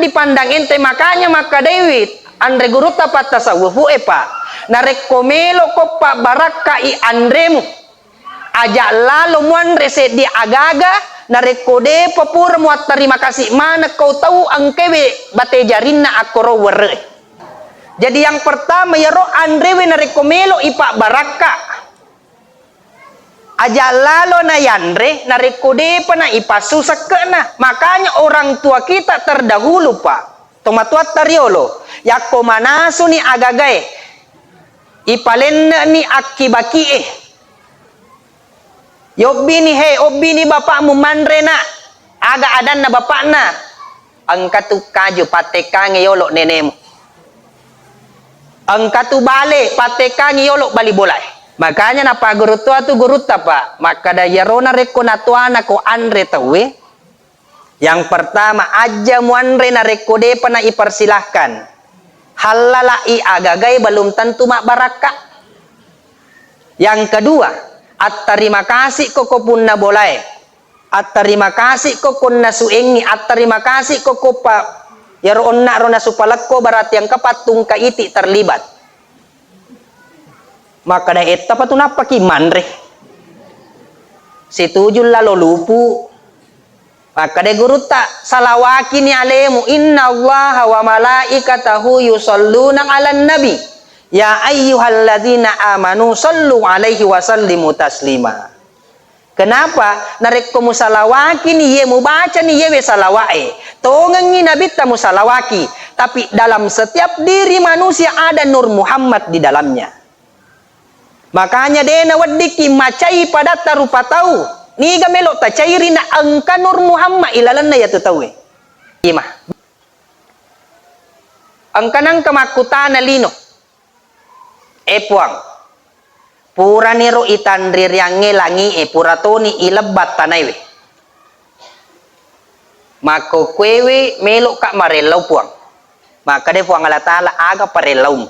dipandang ente, makanya maka Dewit andre guru tapat tasawufu pak narek komelo ko pak baraka i andremu ajak lalu muandre se di agaga narek kode papur muat terima kasih mana kau tahu angkewe bate jarinna akoro were. Jadi yang pertama ya roh andrewe narek komelo i pak baraka aja lalo na yandre narekode pa na ipasusak ka na. Makanya orang tua kita terdahulu pak tomatuat tariolo yako manaso ni agagae ipalenda ni akibaki yobi ni obi ni bapakmu mandre na aga adan na bapak na ang katukaju pateka ngeyolo nenemu ang katubale pateka ngeyolo bali bolai. Makanya napa guru tua tu guru tapa maka dayarona reko natuana ko andre tawe. Yang pertama aja muanre na rekode pana ipersilahkan halalai agagai belum tentu mak baraka. Yang kedua at terima kasih koko punna bolai at terima kasih koko na suengi at terima kasih koko pa yaro onna rona supalakko barat yang kepatung kaiti terlibat. Maka dah eta pa tunapa ki manre situjul lalo lupu maka dah guru tak salawaki ni alemu inna allaha wa malaikatahu yusalluna ala nabi ya ayyuhalladzina amanu sallu alaihi wa sallimu taslima. Kenapa narek komu salawaki ni ye mu baca ni ye salawae tongengi nabi tamu salawaki tapi dalam setiap diri manusia ada nur Muhammad di dalamnya. Makanya dena wadiki macai pada tarupa tahu ni gamelo ta cairi na angka nur Muhammad ilalan na yatu tahu imah angka nang kemakutana lino puang pura niro itandrir yang ngelangi pura toni ilebat tanaiwe mako kwewe melo kak marelau puang maka de puang ala taala aga parelau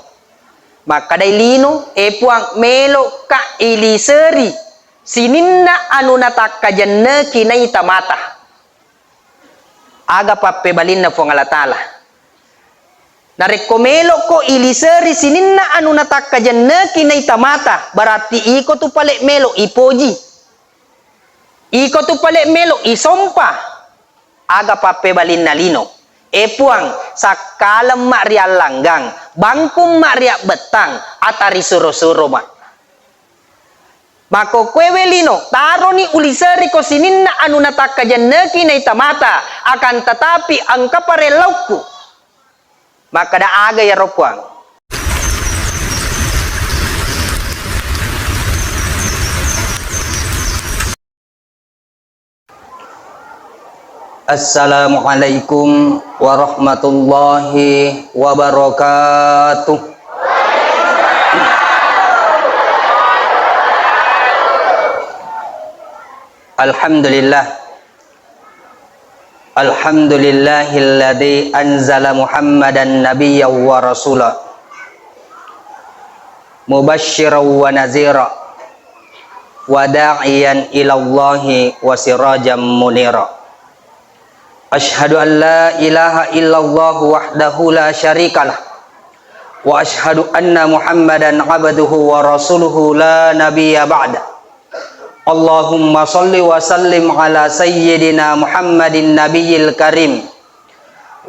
maka dai lino puang melo ka iliseri sininna anu natakka janna kinai tamata aga pappe balinna puang ala taala nareko melo ko iliseri sininna anu natakka janna kinai tamata berarti iko tu pale melo ipoji iko tu pale melo isompa aga pappe balinna lino puang sakalam mak rial langgang bangkum mak riak betang atari suro-suro mak mako kwewe lino taro ni uliseri ko sininna anu nataka jannaki na itamata akan tetapi angka parelauku maka da aga ya ropuang. Assalamualaikum warahmatullahi wabarakatuh. Alhamdulillah alhamdulillahilladzi anzala Muhammadan nabiyyan wa rasula mubasysyiran wa nazira wa da'iyan ilallahi wa sirajan munira. Ashhadu an la ilaha illallah wahdahu la syarikalah wa ashhadu anna Muhammadan abduhu wa rasuluhu la nabiyya ba'da. Allahumma salli wa sallim ala sayyidina Muhammadin nabiyil karim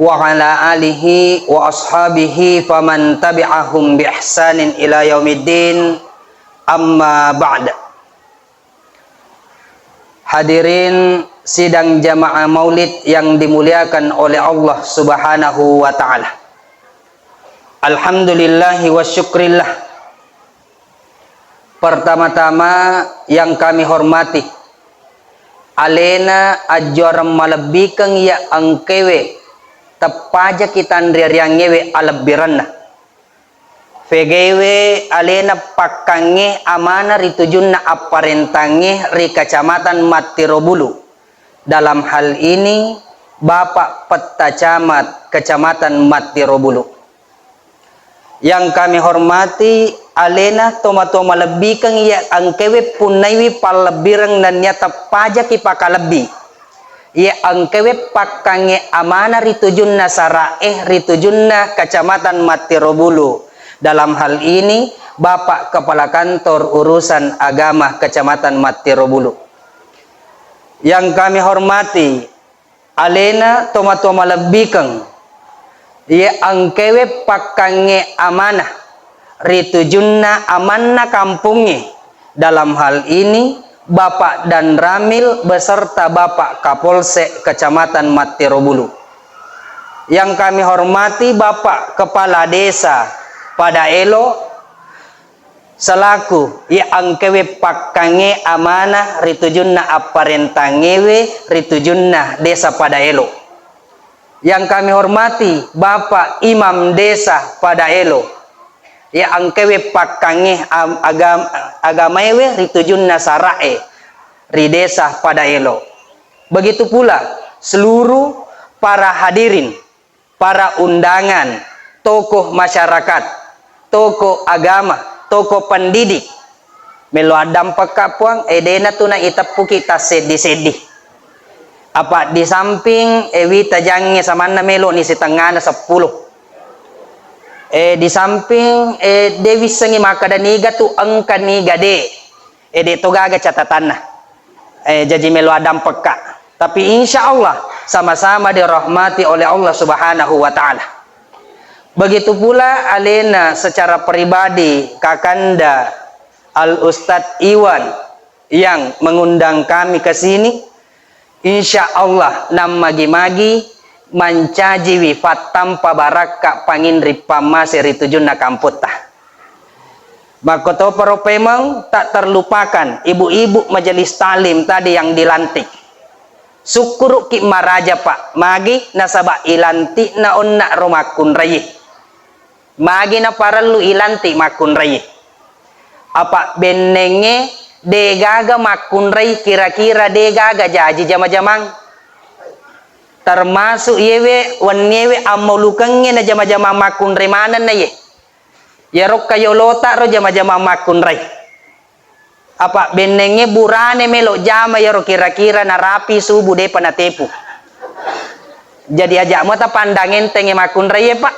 wa ala alihi wa ashabihi faman tabi'ahum bi ihsanin ila yaumiddin amma ba'da. Hadirin sidang jamaah maulid yang dimuliakan oleh Allah subhanahu wa ta'ala. Alhamdulillahi wa syukrillah. Pertama-tama yang kami hormati alena ajaran malebikeng ya angkewe tepaja kita yang ngewe alebiranna vegewe alena pakange amana ritujunna aparentange ri kecamatan Matirobulu. Dalam hal ini Bapak Peta Camat Kecamatan Matirobulu. Yang kami hormati alena toma-toma lebih kang ya angkewe punaiwi palebirang dan nyata pajak ipaka lebih ya angkewe pakange amanah ritujunna saraeh ritujunna Kecamatan Matirobulu. Dalam hal ini Bapak Kepala Kantor Urusan Agama Kecamatan Matirobulu. Yang kami hormati alena toma-toma lebikeng ya angkewe pakange amanah ritujunna amanah kampungnya. Dalam hal ini Bapak Dan Ramil beserta Bapak Kapolsek Kecamatan Matirobulu. Yang kami hormati Bapak Kepala Desa Padaelo selaku ya angkewe pakange amanah ritujunna aparentangewe ritujunna Desa Padaelo. Yang kami hormati Bapak Imam Desa Padaelo ya angkewe pakange agamaewe ritujunna sarae ri Desa Padaelo. Begitu pula seluruh para hadirin, para undangan, tokoh masyarakat, tokoh agama, tokoh pendidik melo adam pekapuang edena tuna itapu kita sedih-sedih. Apa di samping ewi tajangnya samana melo ni setengah 10. Di samping Dewi sengi maka daniga tu angka niga de de to gaga catatan jadi melo adam peka, tapi insya Allah sama-sama dirahmati oleh Allah Subhanahu wa Ta'ala. Begitu pula alena secara pribadi Kakanda Al Ustadz Iwan yang mengundang kami ke sini. Insya Allah nam magi-magi mancaji wifat tanpa baraka panginri pamase ritujunna kamputta. Makoto pero pemang tak terlupakan ibu-ibu majelis talim tadi yang dilantik. Syukur ki maraja Pak magi nasaba ilanti na onna romakun rayi. Magi na paralu ilanti makun rayi. Apa benenge degaga makun rayi kira-kira degaga jaji jama-jamang. Termasuk yewe wanyewe amolukangnya na jama-jama makun remanan na ye. Ya rok kayo lota ro jama-jama makun ray. Apa benenge burane melo jama ya ro kira-kira na rapi subuh de panatepu. Jadi aja mo ta pandangin tenge makun ray ye Pak.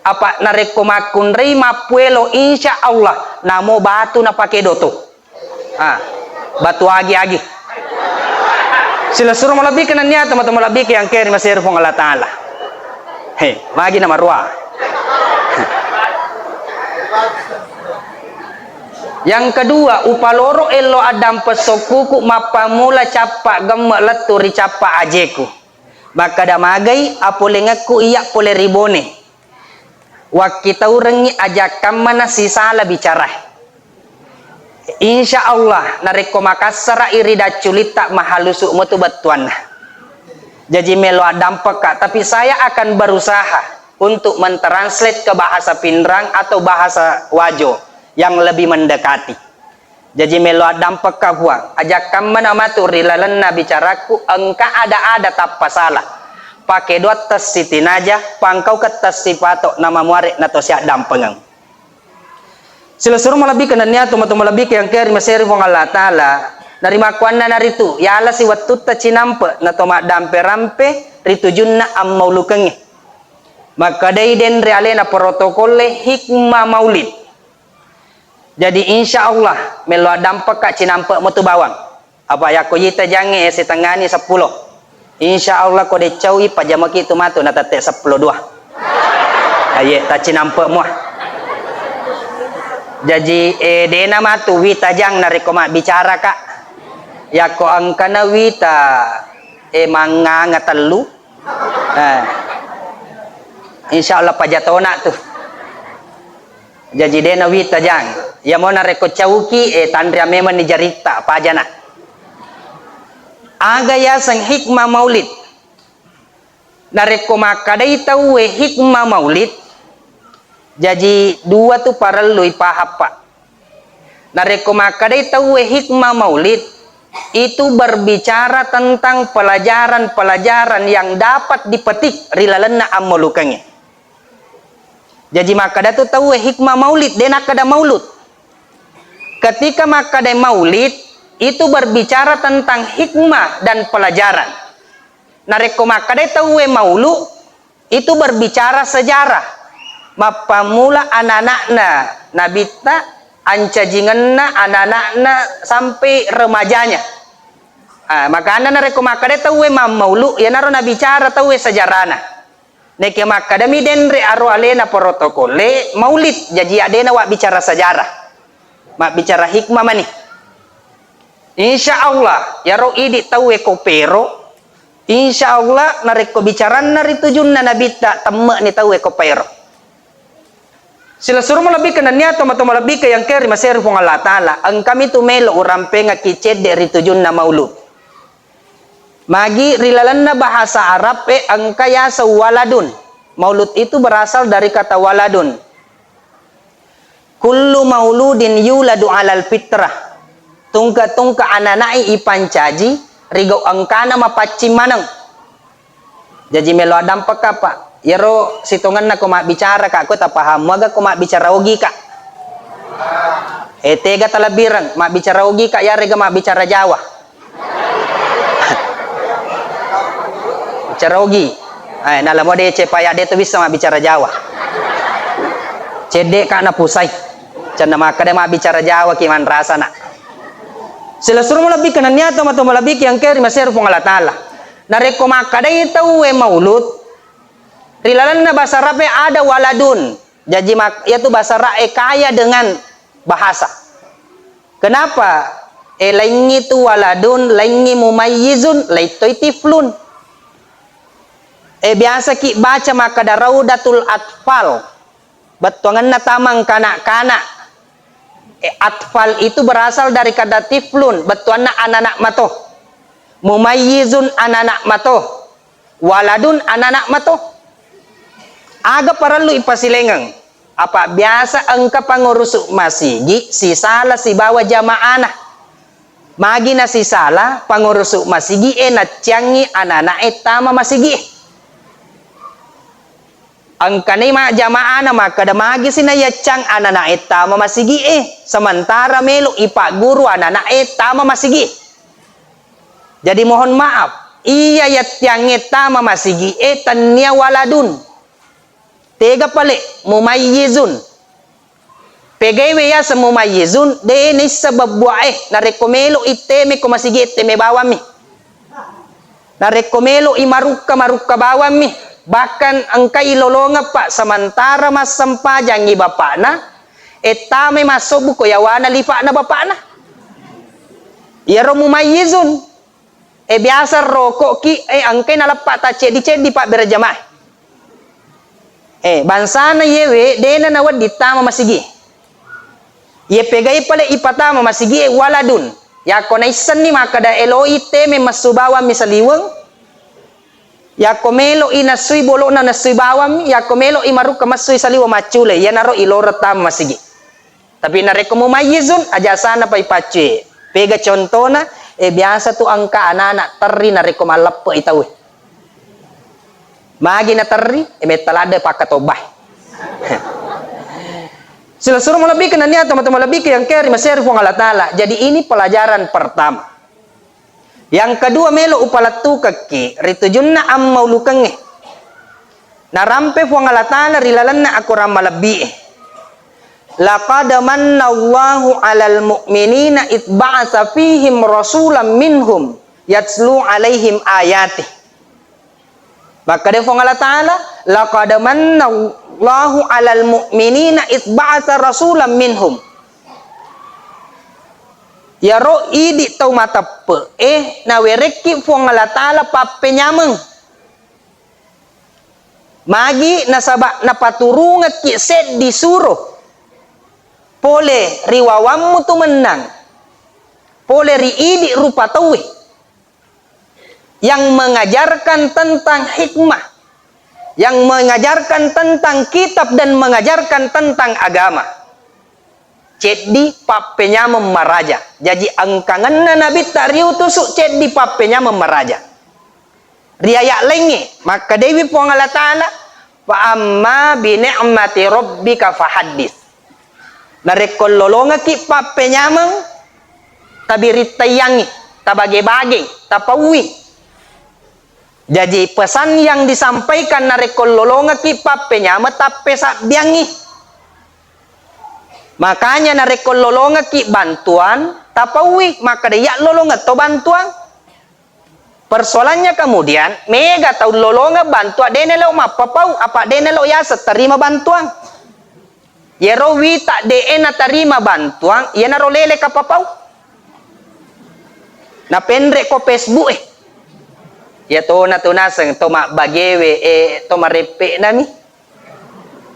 Apa nareko makun ray mapuelo insya Allah namo batu na pake doto. Batu agi-agi. Sila suruh malabik na niya teman-teman malabik yang keri masih rupong Allah Ta'ala. Hei, magi na marwa. Yang kedua, upaloro elo adam pesokuku mapamula capa gemak leturi capa ajeku. Maka damagai apulengaku iya pole ribone. Wakita urengi ajakam mana sisala bicara. Insya Allah nareko makassara irida culita mahalusuk mutu batuan. Jadi melo adam peka, tapi saya akan berusaha untuk mentranslate ke bahasa Pindrang atau bahasa Wajo yang lebih mendekati. Jadi melo adam peka buang. Ajakam mana maturi lalana bicaraku engka ada tak pasalah. Pakai dua tes sitin aja, pangkau ke tes sipato nama muarek nato siak dampengang. Sila suruh malabik kananya teman-teman malabik yang keri maseri wong Allah Ta'ala dari makuan na naritu ya Allah si watut ta cinampe na toma dampe rampe ritujunna am maulukengi maka daiden reale na protokole hikmah maulid. Jadi insya Allah melo dampe ka cinampe mutu bawang apa ya ko yita jange setengani 10 insya Allah ko de cawi pajamaki tu matu na tate 10 dua aye ta cinampe muah. Jadi dena matu wita jang nareko mak bicara Kak. Ya ko angkana wita manga ngatelu. Insya Allah pajatona tuh. Jadi dena wita jang. Ya mau nareko cauki tandria memang ni jarita pajana. Aga ya sang hikmah maulid. Nareko makadai tahu hikmah maulid. Jadi dua tu paralui pahap Pak. Nareko makadai tahu hikmah maulid itu berbicara tentang pelajaran-pelajaran yang dapat dipetik rilalena amolukangnya. Jadi makada tu tahu hikmah maulid dena kada maulud. Ketika makada maulid itu berbicara tentang hikmah dan pelajaran. Nareko makade tahu maulu itu berbicara sejarah. Mapamula anak-anakna nabita ancajinganna anak-anakna sampai remajanya. Maka anda nareko makade tahu maulu ya naro na bicara tahu sejarahna. Neke makade mi denre aro alena protokole maulid jadi adena wa bicara sejarah. Mak bicara hikmah mani. Insya Allah ya ro idi tahu kopero. Insya Allah nareko bicara nari tujun na nabita temak ni tahu kopero. Sila suruh lebih ke nanya atau lebih ke yang kiri masih rupung Allah Ta'ala. Ang kami tu melo urampe ngakicet dari tujun na maulud. Magi rilalan na bahasa Arab ang kaya sa waladun. Maulud itu berasal dari kata waladun. Kullu mauludin yuladu alal fitrah. Tungka ananai ipancaji rigau angkana mapacim manang. Jadi melo adam peka pak. Yaro situngan na kuma bicara kak ko tapaham waga kuma bicara ogi kak. Tega talabirang ma bicara ogi kak ya rega ma bicara Jawa. Bicara ogi. Ay nala mo de cepaya de tu bisa ma bicara Jawa. Cede kak na pusay. Canda maka de ma bicara Jawa kiman rasa nak. Sila suruh lebih ke nanya atau lebih ke yang kiri masih rupung Allah Ta'ala. Nareko maka de itu maulud. Rilalan na bahasa Arab ada waladun. Jadi yaitu bahasa Arab kaya dengan bahasa. Kenapa? Lainnya itu waladun, lainnya mumayyizun, laitoi tiflun. Biasa ki baca maka ada raudatul atfal. Batuangan na tamang kanak-kanak. Atfal itu berasal dari kata tiflun. Batuan na anak-anak mato. Mumayyizun anak-anak mato. Waladun anak-anak mato. Aga perlu ipasilengang. Apa biasa engka pangurusuk masigi si salah si bawa jamaah nah. Magi na si salah pangurusuk masigi na tiangi anak-anak etama masigi. Engka ni ma jamaah na maka da magi sinaya cang anak-anak etama masigi sementara melu ipak guru anak-anak etama masigi. Jadi mohon maaf, iya ya tiang etama masigi tanya waladun. Tega pale mumayyizun. Pegewe ya sa mumayyizun de ni sabab buae na rekomelo iteme ko masigi iteme bawami. Na rekomelo imaruka bawami. Bahkan angka ilolonga pak sementara mas sempajang i bapak na etame masobu ko yawana lipa na bapak na. Yaro mumayyizun. Biasa rokok ki angkay nalapak ta cedi pak berjamaah. Bansa na yewe dena nawad ditama masigi. Ye pegay pala ipatama masigi waladun. Ya konaisan ni makada eloi teme masubawa misaliwang. Ya komelo inasui bolo na nasui bawam. Ya komelo imaruka masui saliwa macule. Ya naro ilora tama masigi. Tapi nareko mumayyizun aja sana pa ipace. Pega contona biasa tu angka anak-anak teri nareko malappo itawe. Magi na teri, metalada pakatobah. Sila suruh lebih ke nanya teman-teman lebih ke yang kiri masih rifung Allah Ta'ala. Jadi ini pelajaran pertama. Yang kedua melo upalatu kaki ritujunna am maulukange. Narampe fuang Allah Ta'ala rilalanna aku ramalabi. Laqad manna Allahu 'alal mu'minina id ba'atsa fihim rasulan minhum yatslu 'alaihim ayatih. Maka dia firman Allah Ta'ala, laqad manna Allahu 'alal mu'minina id ba'atsa rasulan minhum. Ya ro idi tau matape na wereki firman Allah Ta'ala papenyameng. Magi nasaba napaturungat ki set disuruh. Pole riwawammu tu menang. Pole ri idi rupa tawi. Yang mengajarkan tentang hikmah, yang mengajarkan tentang kitab dan mengajarkan tentang agama. Jadi papenya memaraja. Jadi angkangan na nabi tariu tusuk cedi papenya memaraja. Riayak lengi maka dewi puang Allah Ta'ala fa amma bi ni'mati rabbika fahaddits. Narekol lolonga ki papenya tabirit tayangi, tabage-bage, tapawi. Jadi pesan yang disampaikan na rekololonga ki papenya matape sa biangi. Makanya na rekololonga ki bantuan tapawi, maka dia lolonga to bantuan. Persoalannya kemudian mega tau lolonga bantuan denelo mapapau apa denelo ya terima bantuan. Yero wita na terima bantuan, ya na rolele kapapau. Na pendre ko Facebook ya to na tunaseng to bagewe to marepe nami.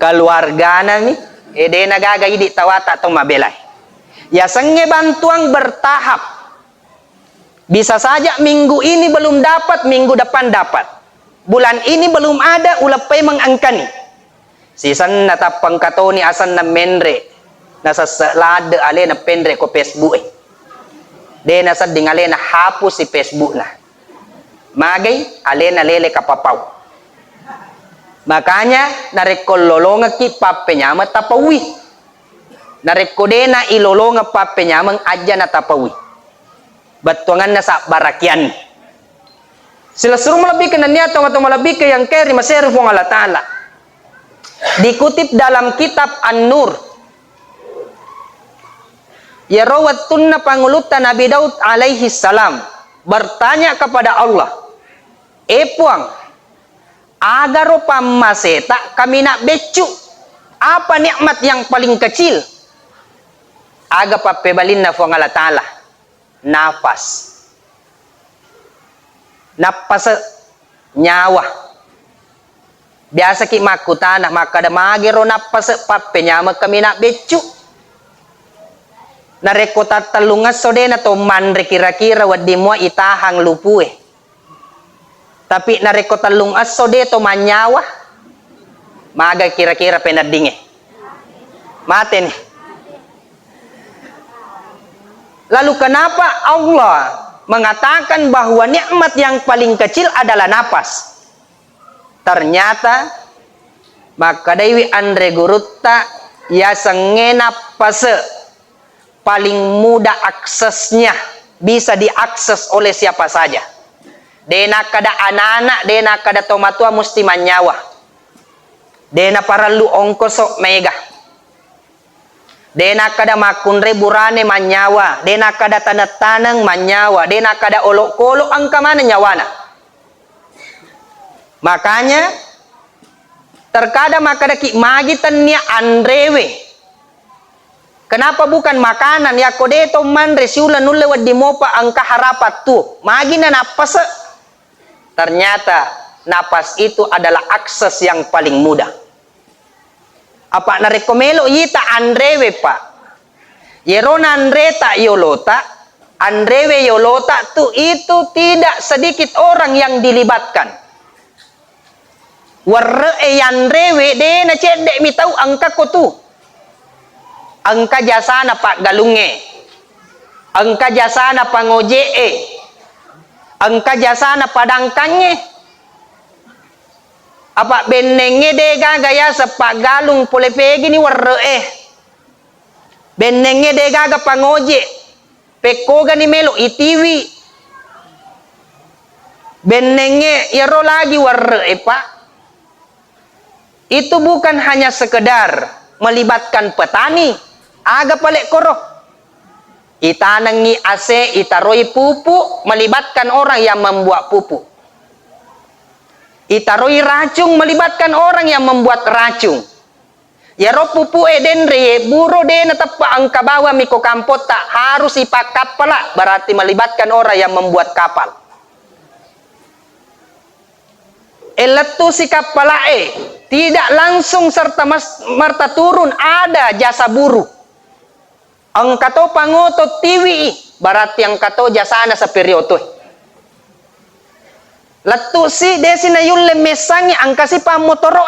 Keluarga nami de nagagay di tawata to mabelay. Ya senge bantuan bertahap. Bisa saja minggu ini belum dapat, minggu depan dapat. Bulan ini belum ada, ulapay mangangkani. Sisan natapang katoni asan na menre. Nasa salade ale na pendre ko Facebook De nasa dingale na hapus si Facebook na. Magay, ale na lele kapapaw. Makanya, narekololonga ki papenya matapawi. Narekode na ilolonga papenya mang adya na tapawi. Batuangan na sa barakyan. Sila suruh melebihkan dan niat atau melebihkan yang keri masyarakat Allah Ta'ala. Dikutip dalam kitab An-Nur. Ya rawattunna pangulutan Nabi Daud alaihi salam bertanya kepada Allah, puang, agar maseta kami nak becu, apa nikmat yang paling kecil? Aga papebalin na fuang Allah Ta'ala. Nafas nyawa. Biasa ki makutanah maka da magero napas papenyama kami nak becu. Narekota talungas sodena to manre kira-kira wadi mo itahang lupue. Tapi narekota lungas sode to manyawa. Maga kira-kira penadinge. Mate nih. Lalu kenapa Allah mengatakan bahwa nikmat yang paling kecil adalah napas? Ternyata maka dewi andre gurutta ya sengena pase paling mudah aksesnya, bisa diakses oleh siapa saja. Dena kada anak-anak, dena kada tomatua musti manyawa. Dena para lu ongkosok mega. Dena kada makunre burane manyawa, dena kada tanang manyawa, dena kada olok-kolok angka mana nyawana. Makanya terkadang makada ki magitan niya andrewe. Kenapa bukan makanan ya kodeto man resiula nulle wadi mopa angka harapat tu. Magina napas. Ternyata napas itu adalah akses yang paling mudah. Apa na rekomelo yita andrewe pa. Yerona andreta yolota, andrewe yolota tu itu tidak sedikit orang yang dilibatkan. Warre andrewe de na cedek mi tahu angka ko tu. Angka jasana pak galunge. Angka jasana pangojee. Angka jasana padangkannya. Apa benenge de gaga ya sepak galung pole pegi ni warre benenge de gaga pangoje pekoga ni melo itiwi benenge yaro lagi warre pak. Itu bukan hanya sekedar melibatkan petani, aga palek koro itanangi ase itaroi pupuk, melibatkan orang yang membuat pupuk. Itaroi racung, melibatkan orang yang membuat racung. Ya ro pupu denre buro de na tapa angka bawa miko kampot tak harus ipak kapal lah, berarti melibatkan orang yang membuat kapal. Eletu si kapal tidak langsung serta merta turun, ada jasa buruh. Angkato pangoto tiwi berarti angkato jasana sa periodo. Latu si desi na yulle mesangi angka si pa motoro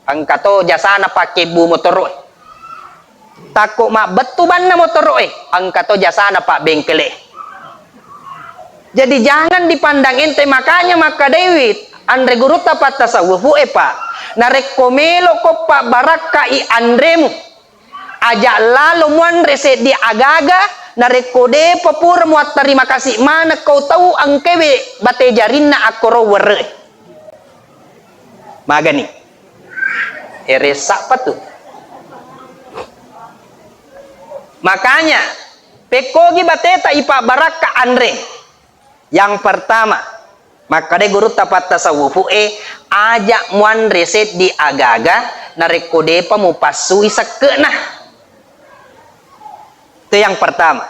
angka to jasana pakai bu motoro tako ma betuban na motoro angka to jasana pak bengkele. Jadi jangan dipandang ente, makanya maka David andre guru tapat tasawufu pak narekomelo ko pak baraka i andremu ajak lalu muan rese di agaga narekode papur muat terima kasih mana kau tahu angkewe bate jarinna akoro were magani eresak patu. Makanya pekogi bateta ipa baraka andre yang pertama maka de guru tapat tasawufu ajak muan reset di agaga narekode pa mu pasui sakena. Itu yang pertama.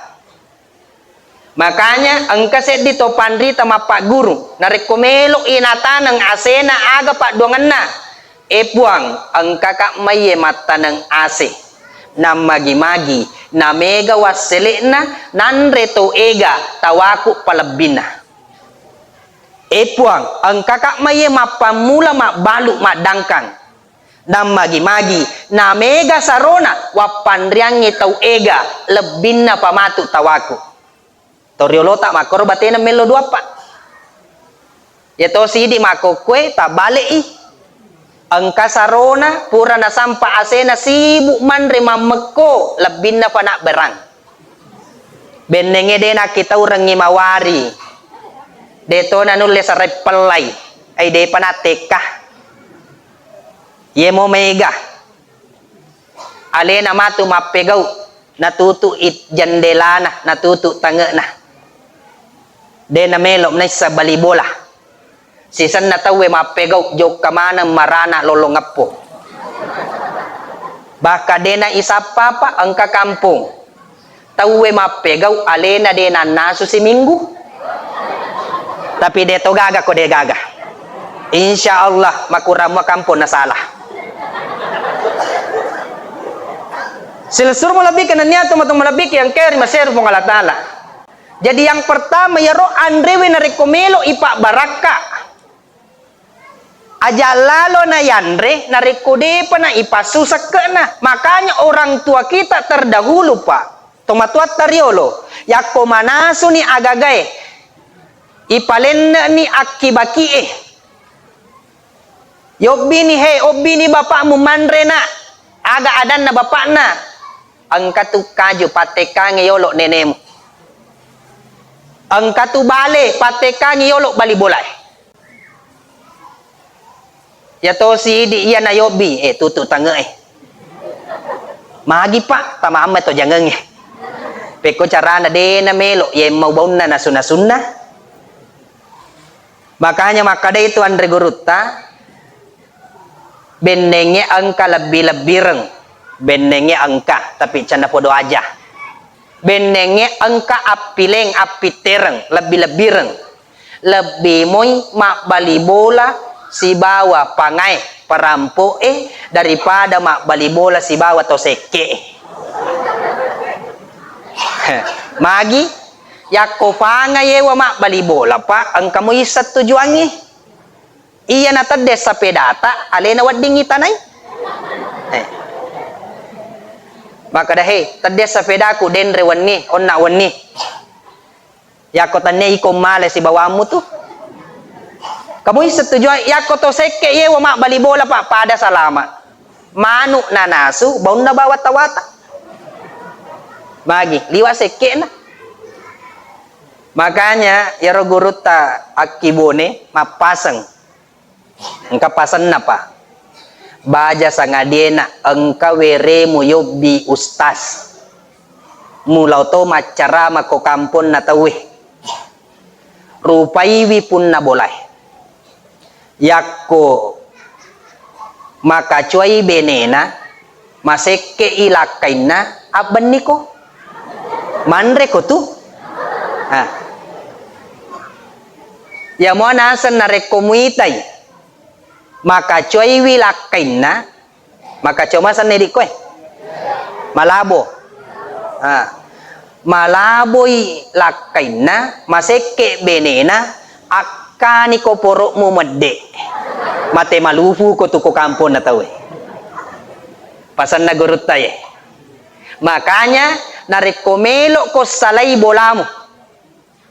Makanya angka set di topandri tama pak guru narekomelo inata ng asena aga pak donganna epuang angka kak maye mata ng ase na magi-magi na mega wasele na nanreto ega tawaku palabina epuang ang kakak maye mapamula mabalu madangkang na magi-magi na mega sarona wapandriangi tau ega lebin na pamatu tawaku toriolota makor batena melo dua pa yato sidi makokwe tabale ang kasarona pura na sampa asena sibuk manre mameko lebin na panak berang benenge de na kita urang ngimawari deto na nulis sa repelay ay de panateka ye mo mega ale na matu mapegaw natutu it jandelana natutu tanga na de na melom na sa balibola sisan na tawe mapegaw jok kamana marana lolongapo baka de na isapa pa ang kakampong tawe mapegaw alena de na naso si minggu tapi deto gaga ko de gaga insya Allah makuram makampo na salah silsur malabik na niya tumatong malabik yang keri maser pong alatala. Jadi yang pertama yaro andrewe na rekomelo ipa baraka aja lalo na yandre na rekode pa na ipasusak ka na. Makanya orang tua kita terdahulu pak tomatuat tariolo yako manaso ni agagay ipalenda ni akibaki yobi ni he obi ni bapak mu mandre na aga adan na bapak na ang katukaju pateka ngiyolo nenemu ang katubale pateka ngiyolo balibolay yato si di iya na yobi tutu tanga magi pak tama amat to jangan peko cara na de na melo ye mau bauna na sunna makanya makada itu andre guruta benenge angka lebih-lebih benenge angka tapi canda podo aja benenge angka apileng apitereng lebih-lebih lebih moy mak bali bola si bawa pangai perampo daripada mak bali bola si bawa to seke magi yako pangai wa mak bali bola pak ang kamu isat tujuannya iya na tades sa pedata alena wading itanay maka dahe tades sa pedaku denre wanni onna wanni yako tanne ikom male si bawamu tu kamu setuju yako to seke ye wa mak bali bola pak pada salama manu nanasu baun na bawat tawata bagi liwa seke na makanya yaro guruta akibone mapasang engka pasan na pa baja sangadena engka were mo yobi ustas mulau to macara mako kampon na tawe rupaiwi pun na bolay yakko makacuai benena maseke ilakaina aban niko manre ko tu ya mo nasan na rekomuitay makacuai wilakaina makacumasan ni ko malabo malaboy lakaina maseke benena akani ko poro mo madde mate malufu ko tuko kampon na tawe pasan na gurut tayo makanya narekomelo ko salay bolamo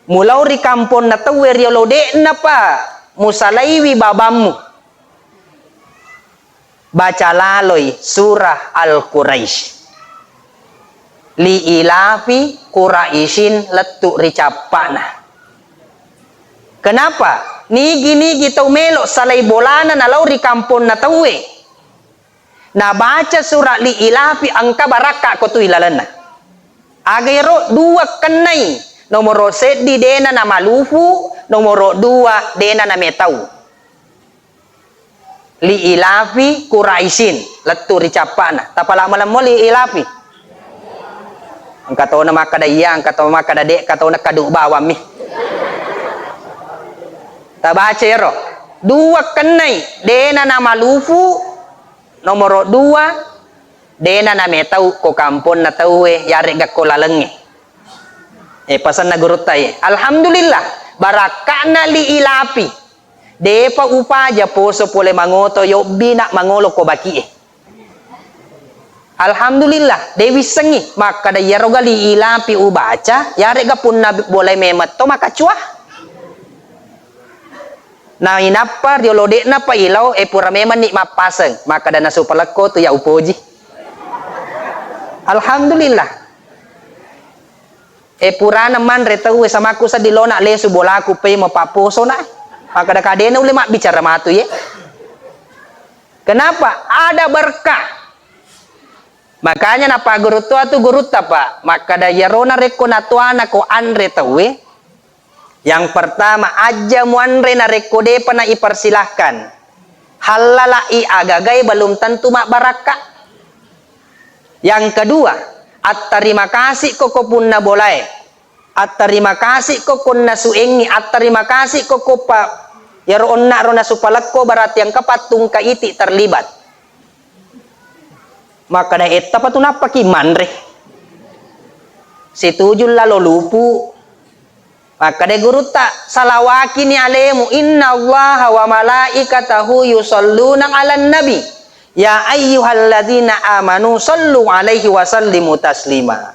mulaw ri kampon na tawe riolode na pa musalay wi babammu baca laloy surah Al-Quraish li ilafi Quraisyin letu ricapana. Kenapa? Nigi tau melok salai bolana na lauri kampon na tawe. Na baca surat li ilafi angka baraka ko tu ilalana. Agero dua kenai. Nomor di dena na malufu, nomor 2 dena na metau. Li ilafi Quraisyin letu ricapana. Tapala malam mo li ilafi. Angka tau na makada iya, angka tau makada dek, angka tau na kaduk bawam mi. Baca ya roh. 2 kenai dena na malufu, nomor 2 dena na metau ko kampon na tawe yare gak ko lalenge. Pasan na gurut tayo. Alhamdulillah barakana li ilapi. Depa upaja poso pole mangoto yo bina mangolo ko baki. Alhamdulillah dewi sengi maka da yaroga li ilapi ubaca yare gak pun na boleh memet to maka cuah. Na inapa diolode na pa ilaw pura meman ni mapasang maka dana supalako to ya upoji. Alhamdulillah pura naman retau sama aku sa dilona lesu bola aku pe mapaposo na maka da kadena ule mak bicara matu ye. Kenapa? Ada berkah. Makanya napa guru tua tu guru tapa maka da yarona reko natuana ko andre tawe. Yang pertama aja muanre na rekode pana ipersilahkan. Halalai agagai belum tentu mak baraka. Yang kedua, terima kasih koko punna bolai. Terima kasih koko na suengi. Terima kasih koko pa yaro onna rona supalako barat yang kepatung kaiti terlibat. Maka da eta patunapa ki manre. Situjul lalo lupu. Maka de guru tak salawaki ni alemu inna allaha wa malaikatahu yusalluna ala nabi ya ayyuhalladzina amanu sallu alaihi wa sallimu taslima.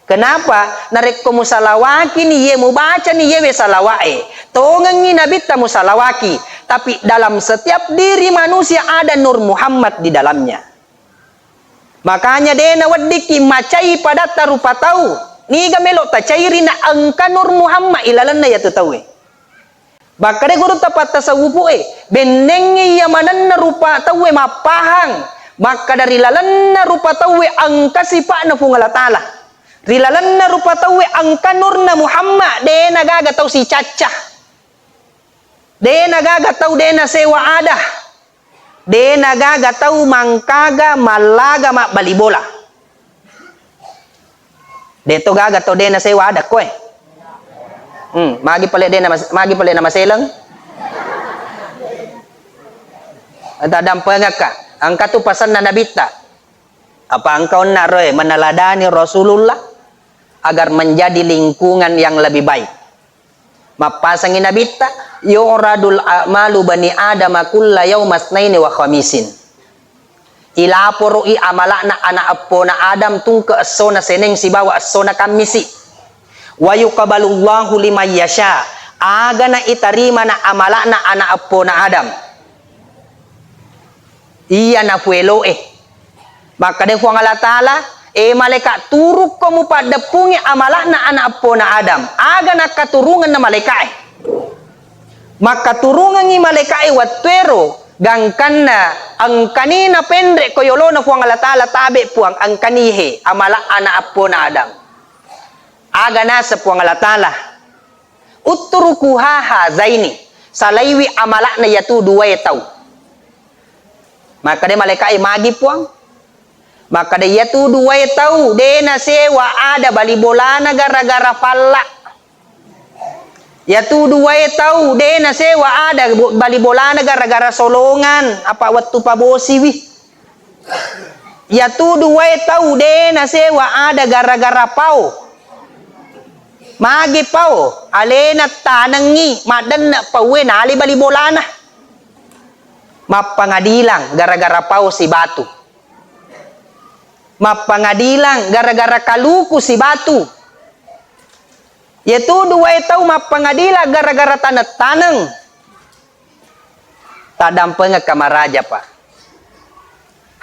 Kenapa? Narek ko musalawaki ni ye mubaca ni ye salawae. Tongang ni nabi ta musalawaki, tapi dalam setiap diri manusia ada nur Muhammad di dalamnya. Makanya dena wadiki macai pada tarupa tahu. Ni gamelo ta cairi na angka nur Muhammad ilalan na yatu tawe. Bakare guru tapat tasawufu benengi yamanan na rupa tawe mapahang. Maka dari lalan na rupa tawe angka sipa na fungala tala. Rilalan na rupa tawe angka nur na Muhammad de nagaga tau si caca. De nagaga tau de na sewa ada. De nagaga tau mangkaga malaga mak balibola. Deto gaga to de na sewa ada ko magi pala na maselang. Tadam pengaka angka tu pasan na nabita. Apa engkau naroy meneladani Rasulullah agar menjadi lingkungan yang lebih baik. Mapasangin nabita yuradul a'malu bani adama kulla yaumasnaini wa khamisin. Ilaporo i amalakna anak apo na Adam tung ke esona seneng si bawa esona kamisi. Wa yuqabalullahu liman yasha. Aga na itarima na amalakna anak apo na Adam. Iya na fuelo Maka de fuang Allah Ta'ala malaikat turuk kamu pada pungi amalakna anak apo na Adam. Aga na katurungan na malaikat Maka turungan ni malaikat watwero gangkanna ang kanina pendre koyolo na fuang Allah Ta'ala tabe puang ang kanihe amala anak apo na Adam. Aga na sa puang Allah Ta'ala utrukuha hazaini salaiwi amala na yatu dua tau. Maka de malaikat magi puang. Maka de yatu dua tau de na sewa ada balibolana gara-gara falla. Yatu dua tau de na sewa ada balibolana gara-gara solongan apa waktu pabosi wi. Yatu dua tau de na sewa ada gara-gara pau. Magi pau alena tanangi madan na pawe na ali balibolana. Mapangadilang gara-gara pau si batu. Mapangadilang gara-gara kaluku si batu. Yaitu dua tau mapangadila gara-gara tanang. Tadam pengak kamaraja pa.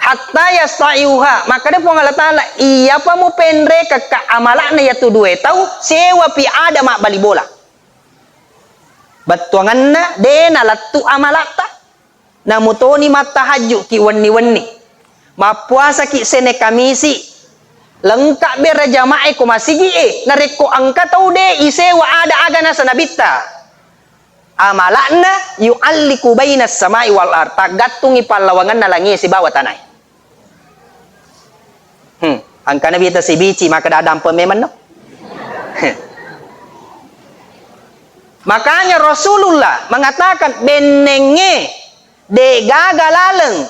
hatta yastaiuha. Maka dia puang Allah Ta'ala, iya pa mo pendre ka amalak na yatu duwe tau sewa pi ada mak bali bola. Batuangan na de na latu amalata. Namutoni matahaju ki wani-wani. Mapuasa ki sene kamisi. Lengkap ber jamaah ko masigi nareko angka tau de isewa ada agana sanabita. Amalakna yu'alliku bainas samai wal ard. Tagatungi palawangan na langi si bawah tanah. Angka na bita si bici maka dadam pememan no. Makanya Rasulullah mengatakan benenge de gagalaleng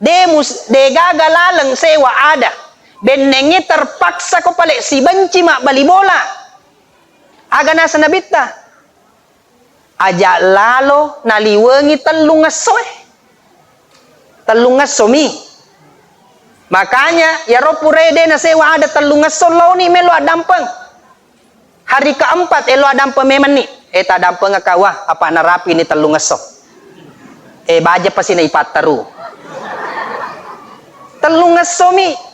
de gagalaleng sewa ada. Benenge terpaksa ko pale si benci mak bali bola. Agana sanabita. Ajak lalo naliwengi telung ngasoe. Telung ngasomi. Makanya ya ropurede na sewa ada telung ngasolo ni melo adampeng. Hari keempat elo adampeng memen ni. Eta adampeng ngakawah apa narapi ni telung ngaso. Baja pasi na ipataru. Telung ngasomi.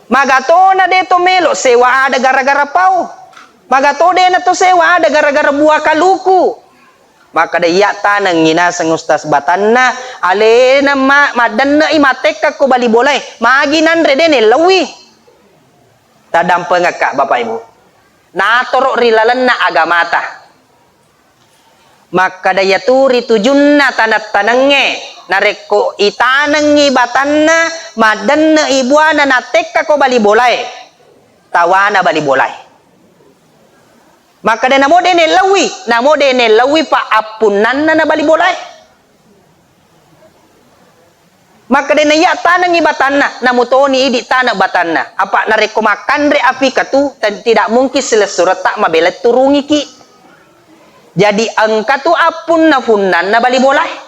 Magatona de to melo sewa ada gara-gara pau. Magatode na to sewa ada gara-gara buah kaluku. Maka de ya tanang ngina sang ustas batanna ale na madanna imatek ko bali bolay. Maginan rede ne lawi. Tadam pengaka Bapak Ibu. Natoro rilalan na agamata. Maka daya turi tujunna tanat tanange. Nareko itanangi batanna madanna ibuana natekka ko bali bolay. Tawana bali bolay. Maka de namo de ne lawi pa apunan na bali bolay. Maka de ya tanangi batanna namutoni idi tanah batanna. Apa nareko makan re api katu tidak mungkin selesura tak mabelet turungi ki. Jadi angka tu apun na funan na bali bolay.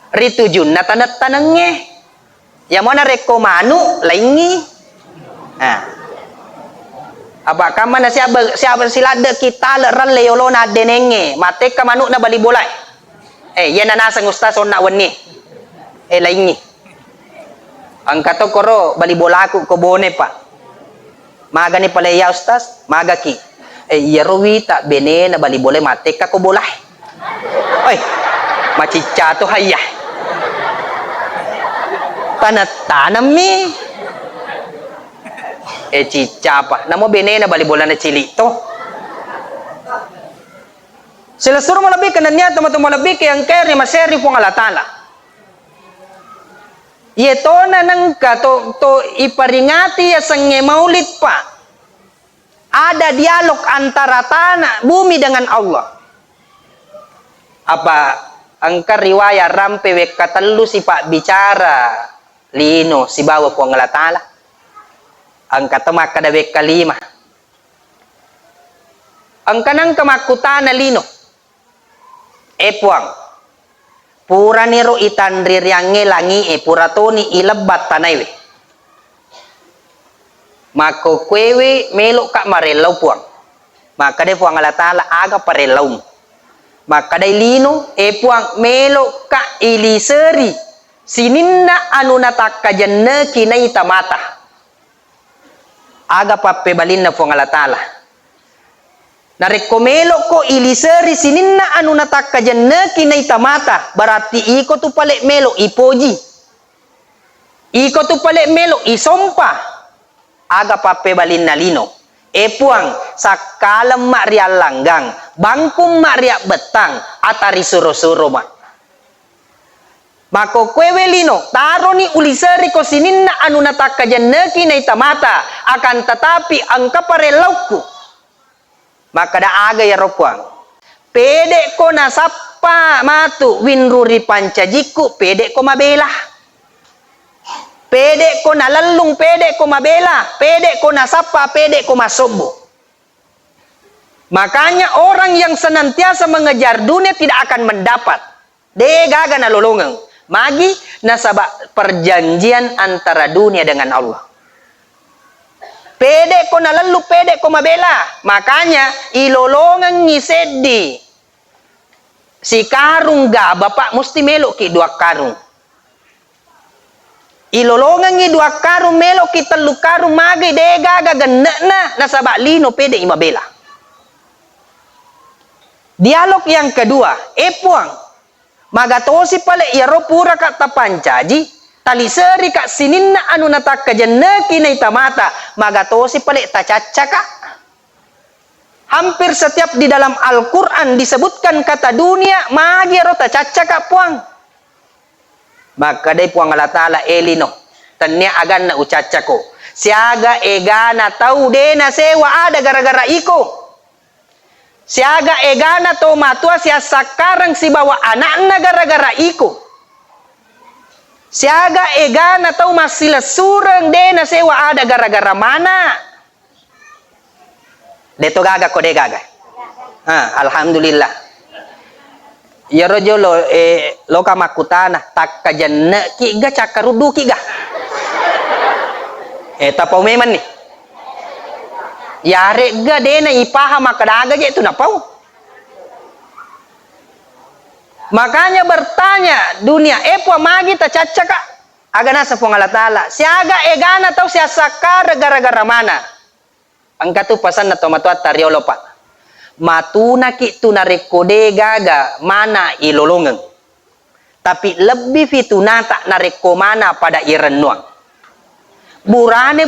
Ritujun na tanat-tanangnya. Yang mana rekomanu laingi. Nah. Apa kama na siapa silada kita leran leolo na denenge. Mate ka manu na bali bolay. Yan na nasang ustaz on na wani. Laingi. Ang kato koro bali bola ko bone pa. Maga ni pala ya ustaz, maga ki. Yarowi tak bene na bali bolay mate ka ko bolay. Oy. Macica to hayah. Tanam mi. Cica pa. Namo bene na bali bola na cili to. Sila suruh malabik kananya tumatong malabik yang kaya maseri pong Allah Ta'ala. Yeto na nang to iparingati ya sangye maulid pa. Ada dialog antara tanah bumi dengan Allah. Apa angka riwayat rampe wek katalu si pak bicara lino si bawa po Allah Ta'ala. Angka tamak kada wek kalima. Angka nang kamakutana lino. Puang. Pura niro itanrir yang ngelangi pura toni ilebat tanaiwe. Mako kwewe melok kak marelau puang. Maka de puang Allah Ta'ala aga parelau. Maka de lino puang melok kak iliseri. Sininna anu nataka janna kinai tamata. Aga pape balinna puang Allah Ta'ala. Narekomelo ko iliseri sininna anu nataka janna kinai tamata. Berarti iko tu palek melo ipoji. Iko tu palek melo isompa. Aga pape balin nalino. Puang sakalam mak ria langgang. Bangkum mak ria betang. Atari suro-suro mak. Mako kwewe lino. Taro ni uliseri ko sininna anu nataka janna kinai tamata. Akan tetapi angka parelauku. Maka da aga ya ropuang. Pede ko nasapa matu winruri pancajiku. Pede ko mabela. Pede ko nalalung. Pede ko mabela. Pede ko nasapa. Pede ko masobo. Makanya orang yang senantiasa mengejar dunia tidak akan mendapat. Degaga na lolongang. Magi nasaba perjanjian antara dunia dengan Allah. Pede ko na lalu, pede ko mabela. Makanya, ilolongan ngisedi. Si karung ga bapak mesti melok ki 2 karung. Ilolongan ngi 2 karung melok ki 3 karung magi dega ga genekna nasabak lino pede imabela. Dialog yang kedua, puang magatosi pale yaro pura kak tapancaji tali seri kak sininna anu natak kajenneki na itamata magatosi pale tacacaka. Hampir setiap di dalam Al-Quran disebutkan kata dunia magi yaro tacacaka puang. Maka dai puang Allah Ta'ala elino tanya agan na ucacako siaga egana tau dena sewa ada gara-gara iko. Siaga egana to matua sia sakarang si bawa anakna gara-gara iko. Siaga egana to masila surang dena sewa ada gara-gara mana. Deto gaga ko de gaga. Alhamdulillah. Ya rojo lo kamakutana tak kajanna ki ga cakarudu ki ga. Tapau meman nih. Yare ga dena ipaha makadaga je itu napau. Makanya bertanya dunia epo magi tacacaka agana sa Allah Ta'ala siaga egana tau sia sakar gara-gara mana. Angkatu pasan na tomatua tariolo pak matuna ki tunareko gaga mana ilolongang tapi lebih fitunata nareko mana pada irenuang. Burane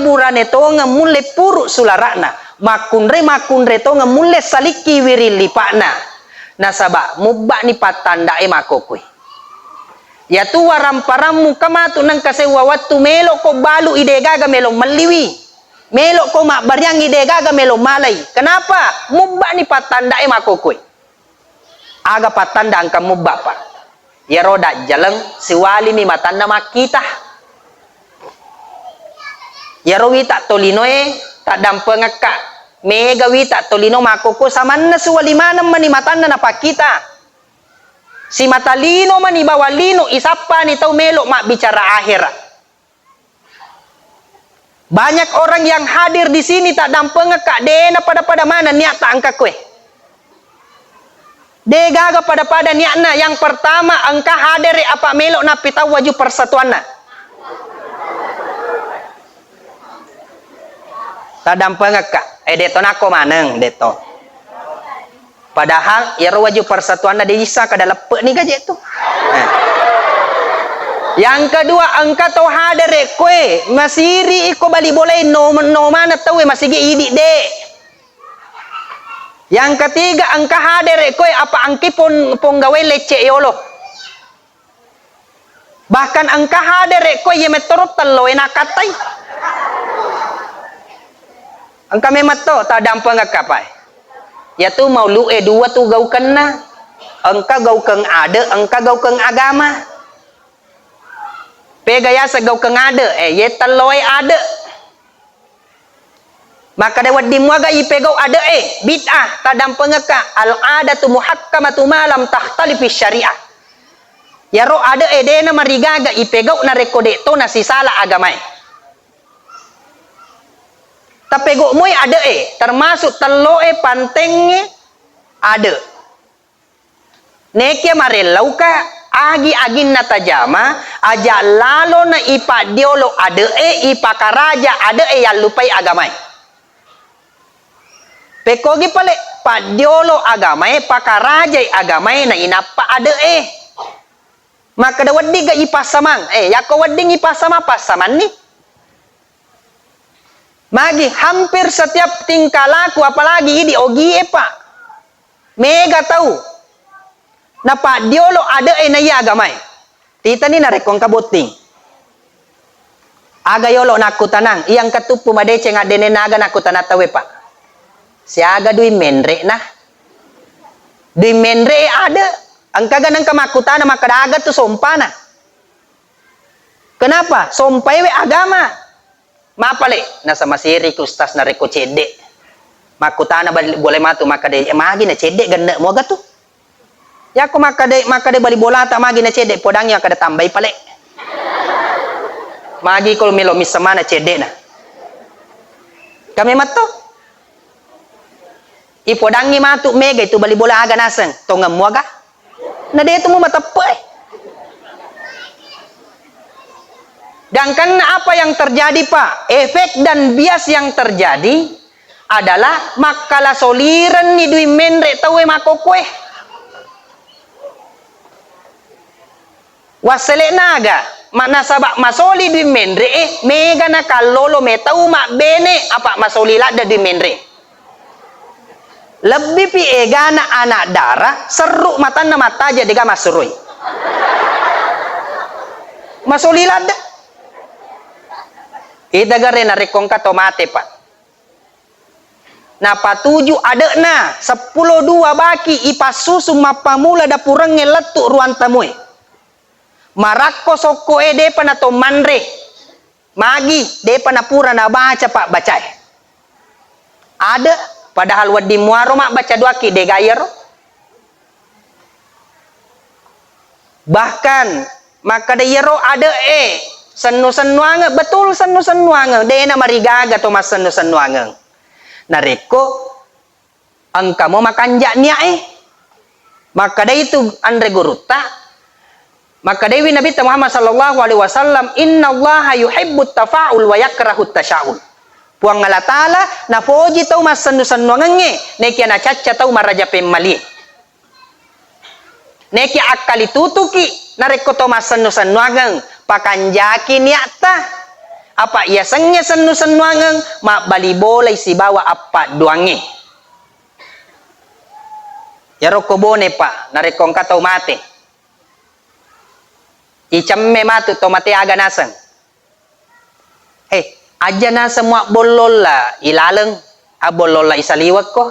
to ngemule puru sularana makunre to ngemule saliki wiri lipakna nasaba mubba ni patanda makokwe ya tu waramparamu kamatu nang kasewa watu melo ko balu ide gaga melo maliwi melo ko mak baryang ide gaga melo malay. Kenapa? Mubba ni patanda makokwe aga patanda angka mubba pa ya roda jalang siwali mi matanda makita. Ya rawi tak tolinoe tak dampeng ngakak megawi tak tolino makoko samanna suwalimana mani matanna napakita si matalino mani bawalino isapa ni tau melok mak bicara akhirat. Banyak orang yang hadir di sini tak dampeng ngakak dena pada mana niat tak angka kue degaga pada niatna. Yang pertama angka hadir apa melok na pitau waju persatuanna tadam pengeka deto nako maneng deto padahal ya waju persatuan ada isa kada lepek nih gaje itu. Yang kedua engka tau hadere kue masiri iko bali boleh no mana tau masih idi de. Yang ketiga engka hadere kue apa angki pon gawe lece yolo bahkan engka hadere kue ye metorot telo enakatai. Angka memat to tadam pengakapai. Ya tu mau lu 2 tu gau kena. Engka gau keng ada, engka gau keng agama. Pegaya sa gau keng ada, ye taloi ada. Maka dewat dimuaga ipegau ada bid'ah tadam pengaka al adatu muhakkamatu malam tahtalifi syariah. Ya ro ada dena marigaga ipegau na rekode to na sisala agamai. Tapi go moy ada termasuk teloe pantengnya ada. Nekia marelau ka agi agin na tajama aja lalo na ipa diolo ada ipa karaja ada yang lupai agamai. Pekogi pale pa diolo agamai pakaraja agamai na inapa ada maka da waddi ga ipa samang yako waddi ipa sama pasaman nih. Magi hampir setiap tingkah laku apalagi di ogi pak mega tahu napa diolo ada na iya agamai tita ni narekong kabuting aga yolo naku tanang iyang katupu madece nga dene naga naku tanatawe pak si aga dui menre nah dui menre ada ang kaganang kamakutana makadaga tu sompana kenapa sompai we agama mapale nasa masiri kustas na reko cede makutana boleh matu makade magi na cede ganda mo gato ya ko makade bali bola ta magi na cede podang yang kada tambay pale magi ko milo misama na cede na kami mato ipodangi matu mega itu bali bola aga naseng tongam mo aga Nah dia itu mau matepe. Dan karena apa yang terjadi Pak? Efek dan bias yang terjadi adalah makala soliran ni dui menre tawe makokwe. Wasele naga makna sabak masoli dui menre mega na kalolo me tau mak bene apa masoli lada dui menre. Lebih pi ega anak darah seruk mata na mata jadi ga masurui. Masoli lada. Ida gare na rekong ka tomate Pak. Na patuju ada na 10 dua baki ipasusu mapamula dapurang ngeletuk ruan tamue. Marako soko de pana to manre. Magi de pana pura na baca Pak bacai. Ada padahal wadi muaro mak baca duaki de gayer. Bahkan maka de yero ada senu-senuange, betul senu-senuange. Dena marigaga to mas senu-senuange. Nareko angkamo makan jaknya maka dia itu andre guruta. Maka dewi Nabi Muhammad sallallahu alaihi wasallam, innallaha yuhibbut tafa'ul wa yakrahut tasya'ul. Puang Allah taala na foji tau mas senu-senuange neki na caca tau maraja pemali. Neki akali tutuki nareko to mas senu-senuange pakanjaki niata apa ia sengnya senu-senuangen mak bali boleh si bawa apa duange ya rokobone Pak narekong katau mate icamme matu tomate aga nasang aja na semua bolola ilaleng abolola isaliwak ko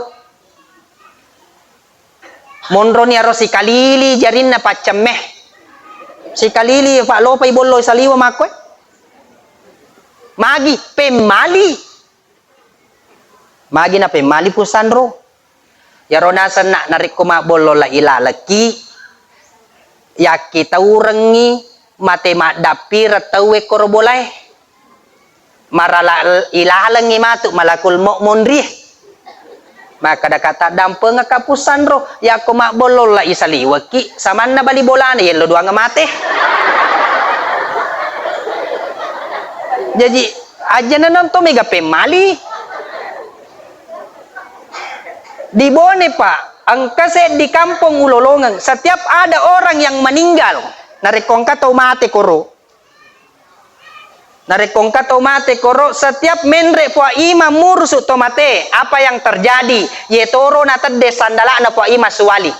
monro ni arosi kalili jarin na pacameh si kalili Pak Lopay boloy saliwa makwe magi pemali na pemali pusanro yaro nasan na narikuma bolola ilalaki ya kita urengi mate mak dapir tawe korobolai marala ilalangi matu malakul mu'munrih maka da kata dampeng kapusan roh ya ko mak bolola isaliwa ki samanna bali bolana yelo dua ngamate jadi aja nonton mega pemali di bone Pak angkase di kampung Ulolongan setiap ada orang yang meninggal narekong katau mate koro narekong katau mate koro setiap menre po ima mursu tomate apa yang terjadi ye toro na tede sandala na po ima suwali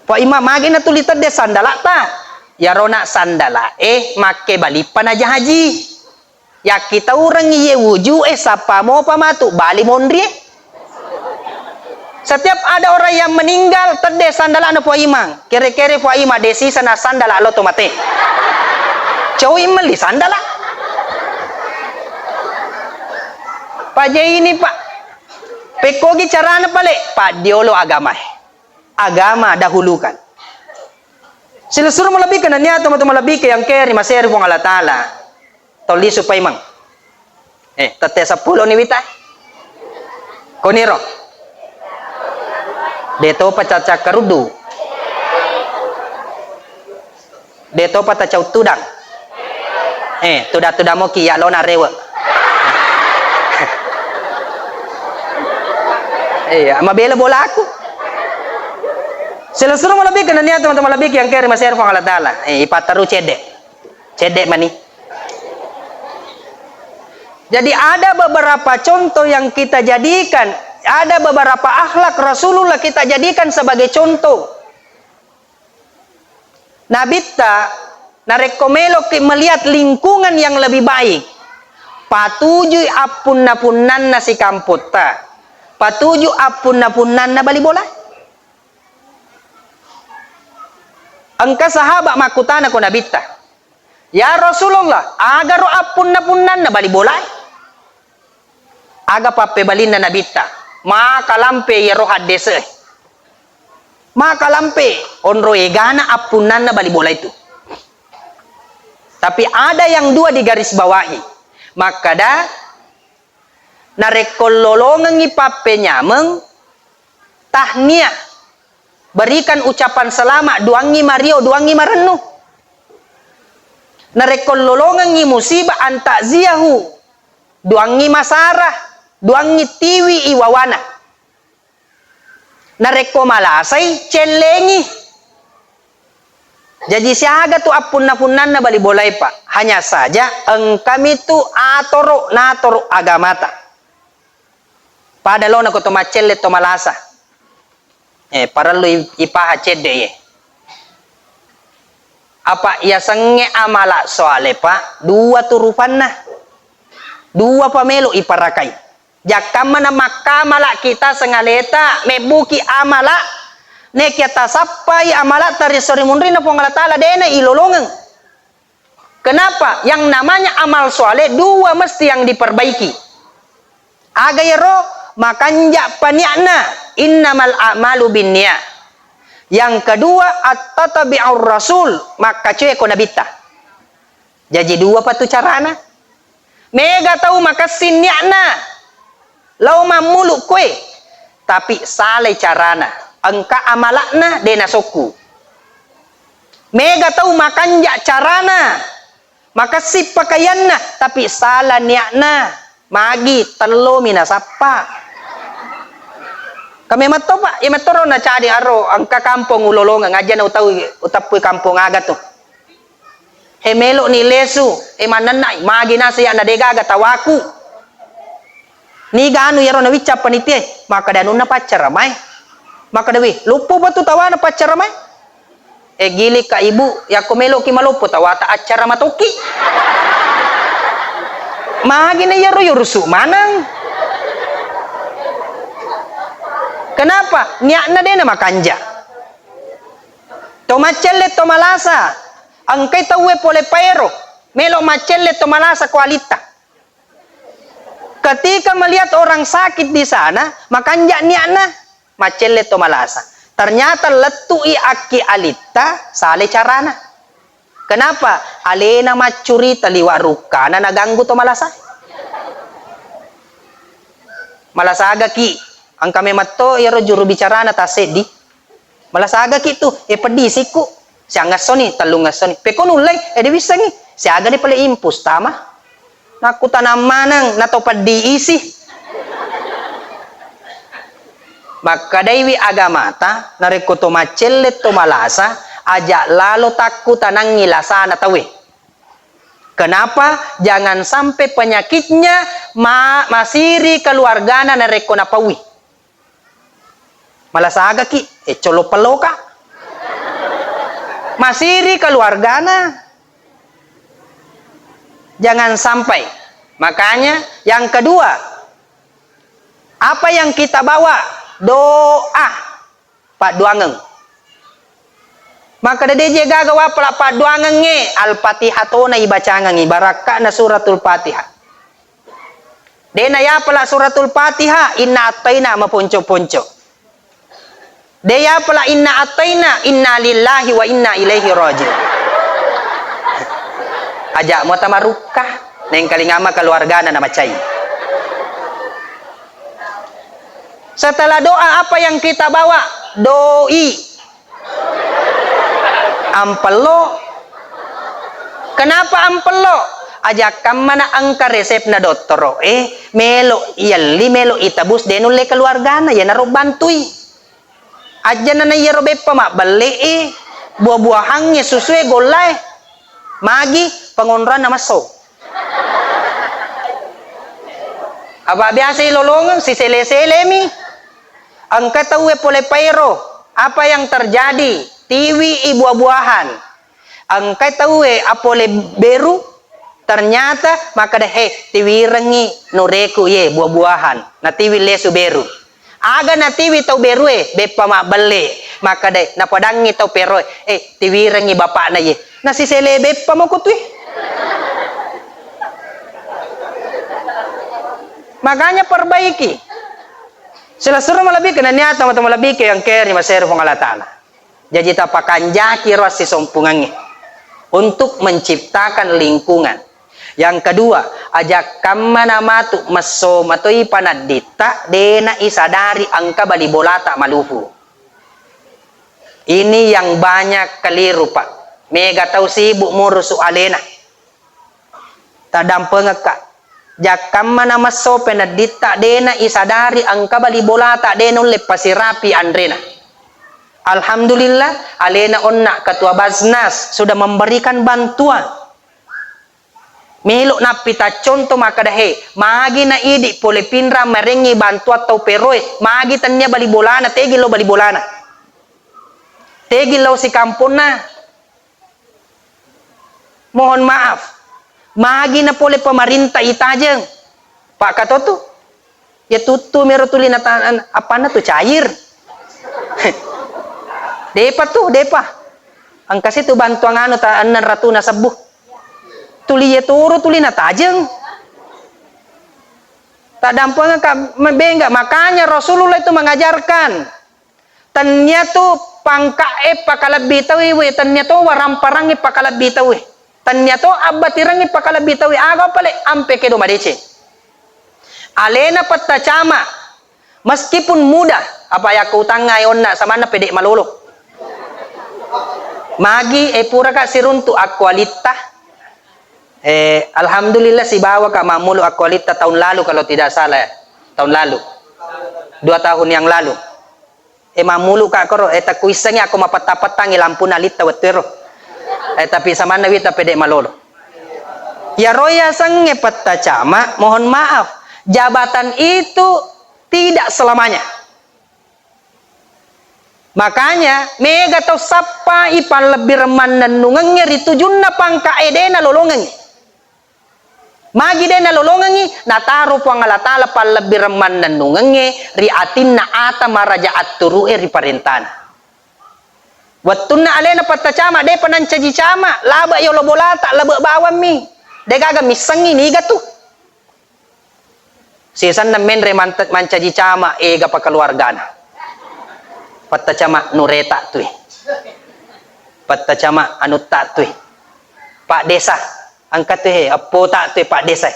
po ima magi na tuli tede sandala ta ya rona sandala make balipan aja haji ya kita orang ye wuju sapa mo pamatu bali mondri setiap ada orang yang meninggal tede sandala na po ima kere-kere po ima desi sana sandala lo tomate Cowi meli sandala. Pak Jai ini Pak. Pekogi carana pale. Pak diolo agama. Agama dahulukan. Sila suruh melebihkan dan niat teman-teman lebih ke yang keri masih pun Allah Ta'ala. Toli supaya mang. Tete 10 ni wita. Koniro. Deto pacaca karudu. Deto patacau tudang. Tuda mo kiya lo na rewa. Mabela bola aku. Sila suruh malabik na niya teman-teman malabik yang kere masih pang Allah Ta'ala. Ipataru cedek mani. Jadi ada beberapa contoh yang kita jadikan, ada beberapa akhlak Rasulullah kita jadikan sebagai contoh. Nabita narekomelo ke melihat lingkungan yang lebih baik. Patuju apun-napunan nasi kampota. Patuju apun-napunan na bali bola. Angka sahabat makutana ko nabita. Ya Rasulullah, agar apun-napunan na bali bola. Aga pape balin na nabita. Maka lampe ya rohad dese. Maka lampe onro egana apunan na bali bola itu. Tapi ada yang dua di garis bawahi. Maka dah narekololongan ngipape nyameng tahniah berikan ucapan selamat, duangi Mario, duangi Marenu. Narekol lolongan musibah antakziyahu, duangi Masarah, duangi Tiwi Iwawana. Nareko malasay, celengi. Jadi siaga tu apun-apunan na bali bolay pa. Hanya saja ang kami tu atoro natoro agamata. Padalo na ko tumacelle to malasa. Para lo ipaha cede ye. Apa ia sange amala soale pa, dua turupan na. Dua pamelo iparakai. Jakama na makamala kita sengaleta mebuki amala ne kita sapai amala tari sori munri na pongala tala dena ilolongan. Kenapa? Yang namanya amal soleh dua mesti yang diperbaiki. Agayero makanja paniakna innamal a'malu binniyat. Yang kedua at-tatabi'ur rasul maka cuy ko nabita. Jadi dua patu carana. Mega tahu maka sinniakna. Lau mamulu kue, tapi saleh carana. Engka amalakna dena soku. Mega tahu makan jak carana. Maka si pakaianna, tapi salah niatna. Magi telo minasapa. Kami mato pak, imatoro na cari aro angka kampung ulolonga ngaja na utapu kampung aga tu. Hemelo ni lesu, mananay, magi na siya na degaga tawaku. Ni ganu yaro na wicap panitia, maka danu na pacar ramai. Maka dewi, lupo ba tu tawa na pacar ramai? Gili ka ibu, ya kumelo ki malupo tawa ta acara matuki. Magi na yaro yurusu manang. Kenapa? Niat na din na makanja. Tomacelle tomalasa. Ang kay tawe pole pero, melo macelle tomalasa kualita. Ketika melihat orang sakit di sana, makanya niatna macelle to malasa. Ternyata letui aki alita sale carana. Kenapa? Alena macuri taliwa rukana naganggu to malasa. Malasa aga ki, ang kami matto yaro juru bicara na tasedi. Malasa aga ki tu, pedisiku. Siya ngasoni, talung ngasoni. Pekonulay, di bisa ngi. Siya aga ni pala impus tama. Nakutan manang natopad diisi. Maka daiwi agamata nareko to macelle to malasa aja lalo takutan ang ngilasana tawi. Kenapa? Jangan sampai penyakitnya masiri keluargana nareko napawi. Malasaga ki colo peloka. Masiri keluargana. Jangan sampai. Makanya yang kedua, apa yang kita bawa? Doa. Pak Duangeng. Maka DJ gagawa pala Pak Duangeng nge Al-Fatihah to na ibacangang ibaraka na suratul Fatihah. Dena ya pala suratul Fatihah inna ataina mapunco-punco. Deya pala inna ataina inna lillahi wa inna ilaihi raji'un. Ajak mo tamarukah neng kalingama keluarga na macai. Setelah doa apa yang kita bawa? Doi. Ampelo. Kenapa ampelo? Ajak mana angka resep na doktoro. Melo iyali melo itabus denule keluarga na ya naro bantui. Aja na yero bepa mak beli buah-buahangnya susue golai. Magi pengonran nama so. Apa biasa ilolongan si sele-selemi. Ang katawe pole pairo. Apa yang terjadi? Tiwi buah-buahan. Ang katawe apole beru. Ternyata maka deh tiwi rengi nureku ye buah-buahan. Na tiwi lesu beru. Aga na tiwi tau beru bepa mak beli. Maka deh na padangi tau pero tiwi rengi bapak na ye. Na si selebe pa mo kutwi. Makanya perbaiki. Sila suruh malabik na niya tama malabik yang care ni masero pong alatala. Jadi tapakan jaki ras si sompungannya untuk menciptakan lingkungan. Yang kedua, ajak kamana matu maso matoi panadita dena isadari angka bali bolata maluhu. Ini yang banyak keliru Pak. Mega tahu sibuk ngurus alena. Tadam pengeka. Jakam mana maso penadita dena isadari angka bali bola tak dena lepasi rapi andrena. Alhamdulillah alena onna ketua Basnas sudah memberikan bantuan. Melok na pita contoh maka dahe magi na idi pole pinra merengi bantuan tau peroy magi tanya bali bolana tegi lo bali bolana tegi lo si kampuna. Mohon maaf magi na pole pemerintah itajeng Pak Katotu ya tutu mero tulin apa na tu cair depa tuh depa angkas itu bantuan anu ta anan ratuna sebuh tuli ya turu tuli na tajeng tak dampang ka bengga. Makanya Rasulullah itu mengajarkan tanya tuh pangkae pakalabi tawi we tanya tuh waramparang pakalabi tawi tanya tuh abatirangi pakalabi tawi aga pale ampe kedo madece alena patta cama meskipun mudah apa ya kau tangai onna sama na pedek malolo magi pura ka siruntu akualita. Alhamdulillah si bawa Kak Mamulu akualita tahun lalu kalau tidak salah tahun lalu 2 tahun yang lalu Mamulu Kak koro tak kuisanya aku mapatapatangi lampu nalita wetero tapi sama na wita pedek malolo ya roya sange peta cama. Mohon maaf jabatan itu tidak selamanya. Makanya mega tau sapa ipan lebih reman nanungannya ritujunna pangka edena lolongannya magi dena lolongangi nataru pangalatala pal lebih reman nanungannya riatin na ata maraja atturu'e riparentana wattunna alena patta cama de panancaji cama laba yo lobolata laba bawam mi de gaga misangi ni gatu sisan na menre mancaji cama ega pakaluargana patta cama nureta tuh patta cama anu tak tuh Pak Desa angkat tuh apo tak tuh Pak Desa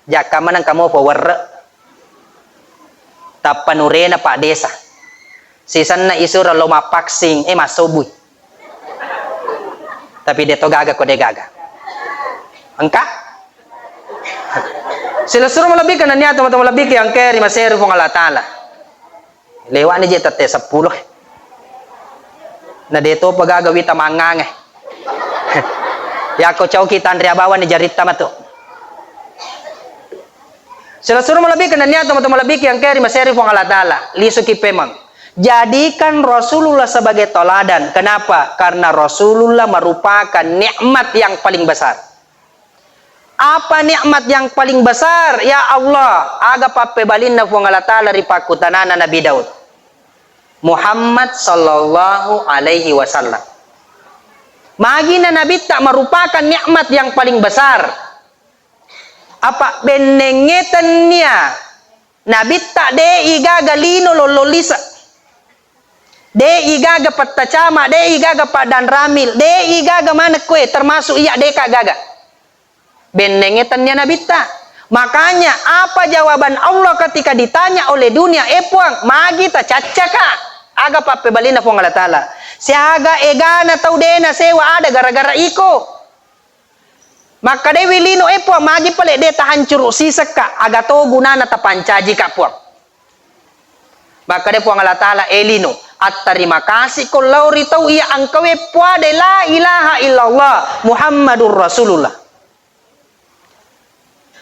jaka manang kamu power tapanurena Pak Desa sisan na isura loma paksing masobui tapi deto gaga kode gaga angka sila suruh melebih karena niat teman-teman lebih yang keri maseru pun Allah Ta'ala lewat ni je tate 10 na deto pagagawita mangang ya ko chow kita Andrea bawa ni jarita mato sila suruh melebih karena niat teman-teman lebih yang keri maseru pun Allah Ta'ala lisuki pemang jadikan Rasulullah sebagai toladan. Kenapa? Karena Rasulullah merupakan nikmat yang paling besar. Apa nikmat yang paling besar? Ya Allah, aga pape balinna fu Allah Ta'ala ripakutanana Nabi Daud. Muhammad sallallahu alaihi wasallam. Magina Nabi tak merupakan nikmat yang paling besar. Apa benengetannya? Nabi tak de igaga lino lololisa. De igaga patacama, de igaga padan ramil, de igaga mana kue termasuk iya deka gaga. Benengetannya Nabi tak. Makanya apa jawaban Allah ketika ditanya oleh dunia epuang magi ta cacaka aga pape balina po Allah Ta'ala siaga egana tau dena sewa ada gara-gara iko maka dewi lino epuang magi pale de ta hancur sisaka aga to gunana ta pancaji ka puang maka de puang Allah Ta'ala elino at terima kasih kalau ritau ia angkawe puade la ilaha illallah Muhammadur Rasulullah.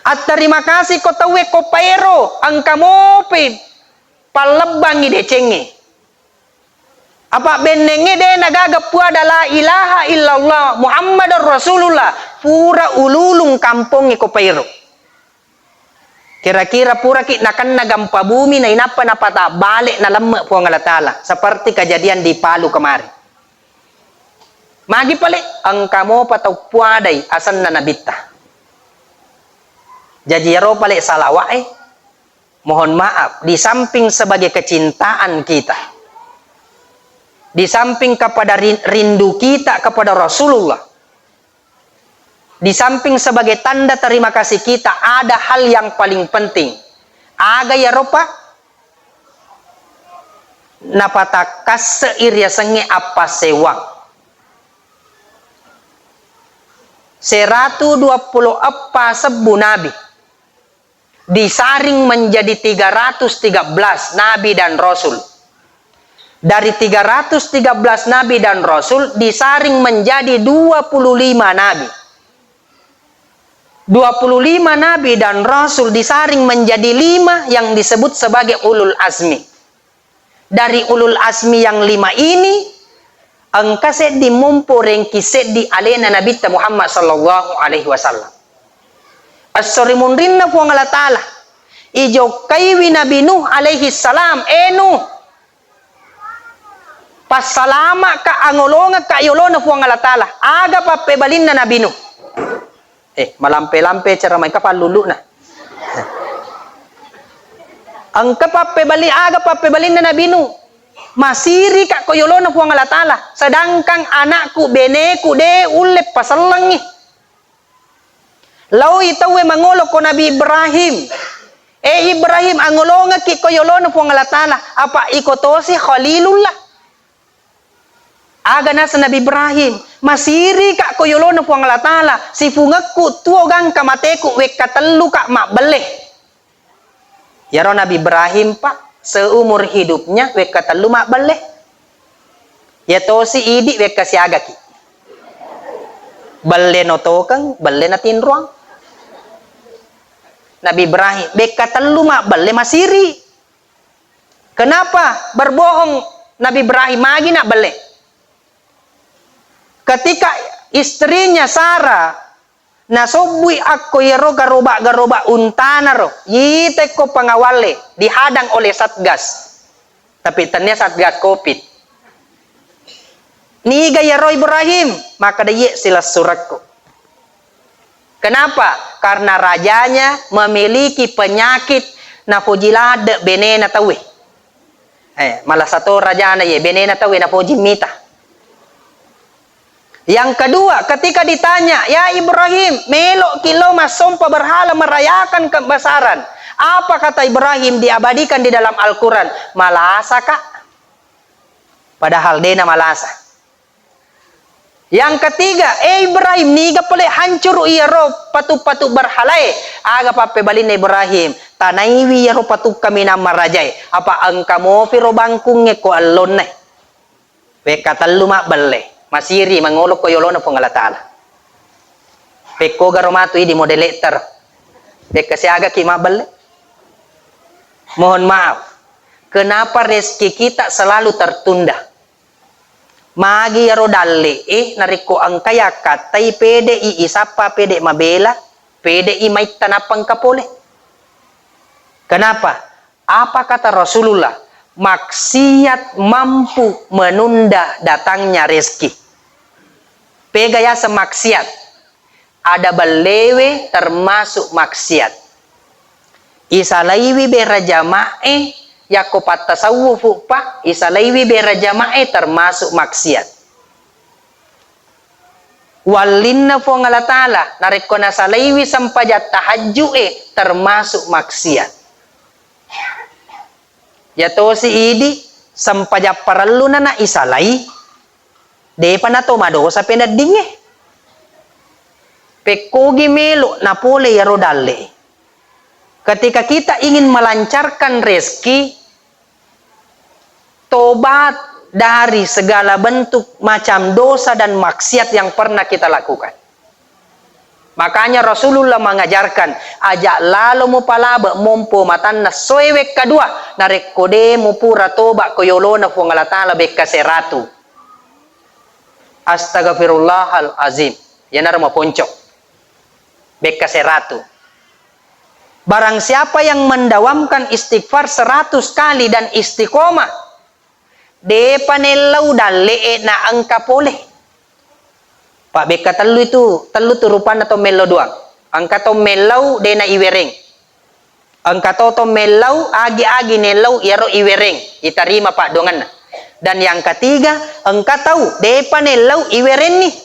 At terima kasih ko tawe ko paero ang kamopin palebangi decengi. Apa benenge de nagaga puada la ilaha illallah Muhammadur Rasulullah pura ululung kampung ko paero. Kira-kira pura ki nakan nagampa bumi na inapa napata balik na lemme po Allah Ta'ala seperti kejadian di Palu kemarin. Magi pale ang kamo patau puadai asan na nabita. Jadi yaro pale salawat mohon maaf di samping sebagai kecintaan kita di samping kepada rindu kita kepada Rasulullah di samping sebagai tanda terima kasih kita ada hal yang paling penting aga ya ropa napatakas seirya senge apa sewang 124 sebu nabi disaring menjadi 313 nabi dan rasul. Dari 313 nabi dan rasul disaring menjadi 25 nabi. 25 nabi dan rasul disaring menjadi 5 yang disebut sebagai ulul azmi. Dari ulul azmi yang 5 ini angkase dimumporeng kiset di alena Nabi Muhammad sallallahu alaihi wasallam. As-sori mundrinna puang Allah Ta'ala. Ijo kaiwi Nabi Nuh alaihi salam. Nuh. Pasalama ka angolonga ka yolona puang Allah Ta'ala. Aga pa pebalin na Nabi Nuh. Malampe-lampe cara may kapal lulu na. Ang kapapebali aga papebalin na Nabi Nuh. Masiri ka koyolona puang Allah Ta'ala. Sedangkan anakku beneku de ulep pasalangi. Lau itawe mangolo ko Nabi Ibrahim. Ibrahim angolonga ki koyolona puang Allah Ta'ala. Apa ikotosi Khalilullah. Aga na sa Nabi Ibrahim, masiri ka koyolona puang Allah Ta'ala, si fungaku tuogang kamateku wek katelu ka mak beleh. Yaro Nabi Ibrahim pak, seumur hidupnya wek katelu mak beleh. Ya to si idi wek kasiaga ki. Beleh no tokang, beleh na tinruang. Nabi Ibrahim, wek katelu mak beleh masiri. Kenapa berbohong Nabi Ibrahim lagi nak beleh? Ketika istrinya Sarah nasobui ako yero garoba untana ro yite ko pangawale dihadang oleh Satgas, tapi ternyata Satgas Covid niga yero Ibrahim maka dia silas suratku. Kenapa? Karena rajanya memiliki penyakit napojilade benena tawe. Malah satu rajana ye benena tawe napojimita. Yang kedua, ketika ditanya, ya Ibrahim, melok kilo masompa berhala merayakan kebesaran. Apa kata Ibrahim diabadikan di dalam Al-Quran? Malasa kak? Padahal dena malasa. Yang ketiga, Ibrahim, niga pole hancur iya roh patu-patu berhalai. Aga pape balin Ibrahim, tanaiwi ya roh patu kami nama rajai. Apa angka mo piro bangkungnya ko alon ne? Wekata lumak bele. Masiri mangolok ko yolona puang Allah Ta'ala. Peko garomatu di model letter. Peka siaga ki mabel. Mohon maaf. Kenapa rezeki kita selalu tertunda? Magi yaro dalle nariko ang kayakat tay pede isapa pede mabela pede may tanapang kapole. Kenapa? Apa kata Rasulullah? Maksiat mampu menunda datangnya rezeki. Pegaya semaksiat. Ada balewe termasuk maksiat. Isalaiwi berajamae yako patasawufu pa. Isalaiwi berajamae termasuk maksiat. Walinna po ng Allah Ta'ala nariko na salaiwi sampajat tahajjue termasuk maksiat. Yato si idi sampajat paralu na isalai. Depa na to madosa pinadinge. Pekogi melo na pole yaro dalle. Ketika kita ingin melancarkan rezeki, tobat dari segala bentuk macam dosa dan maksiat yang pernah kita lakukan. Makanya Rasulullah mengajarkan, ajak lalu mu palaba mompo matan na soewek kedua narek kode mu pura toba koyolona fu Allah Ta'ala beka seratu. Astagfirullahal azim. Yanar maponcok. Beka seratu. Barang siapa yang mendawamkan istighfar 100 kali dan istiqomah, depa nelau dalle na angka pole. Pak beka telu itu rupan atau melo doang. Angka to melau de na iwereng. Angka to melau agi-agi nelau yaro iwereng. Itarima pak dongan na. Dan yang ketiga, engkau tahu depa nelau iweren nih.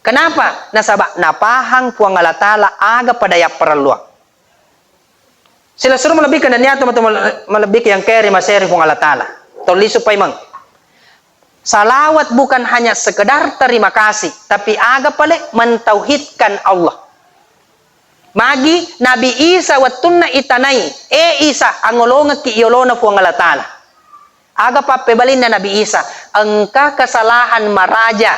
Kenapa? Nasabak napahang puang Allah Ta'ala aga pada yang perluang. Sila suruh melebihkan dan niat teman-teman melebihkan yang keri maseri fung Allah Ta'ala. Toli supaya mang. Salawat bukan hanya sekedar terima kasih, tapi aga pale mentauhidkan Allah. Magi Nabi Isa watunna itanai, Isa angolonga ki iolona fung Allah Ta'ala. Aga papebalin na Nabi Isa, engka kesalahan maraja,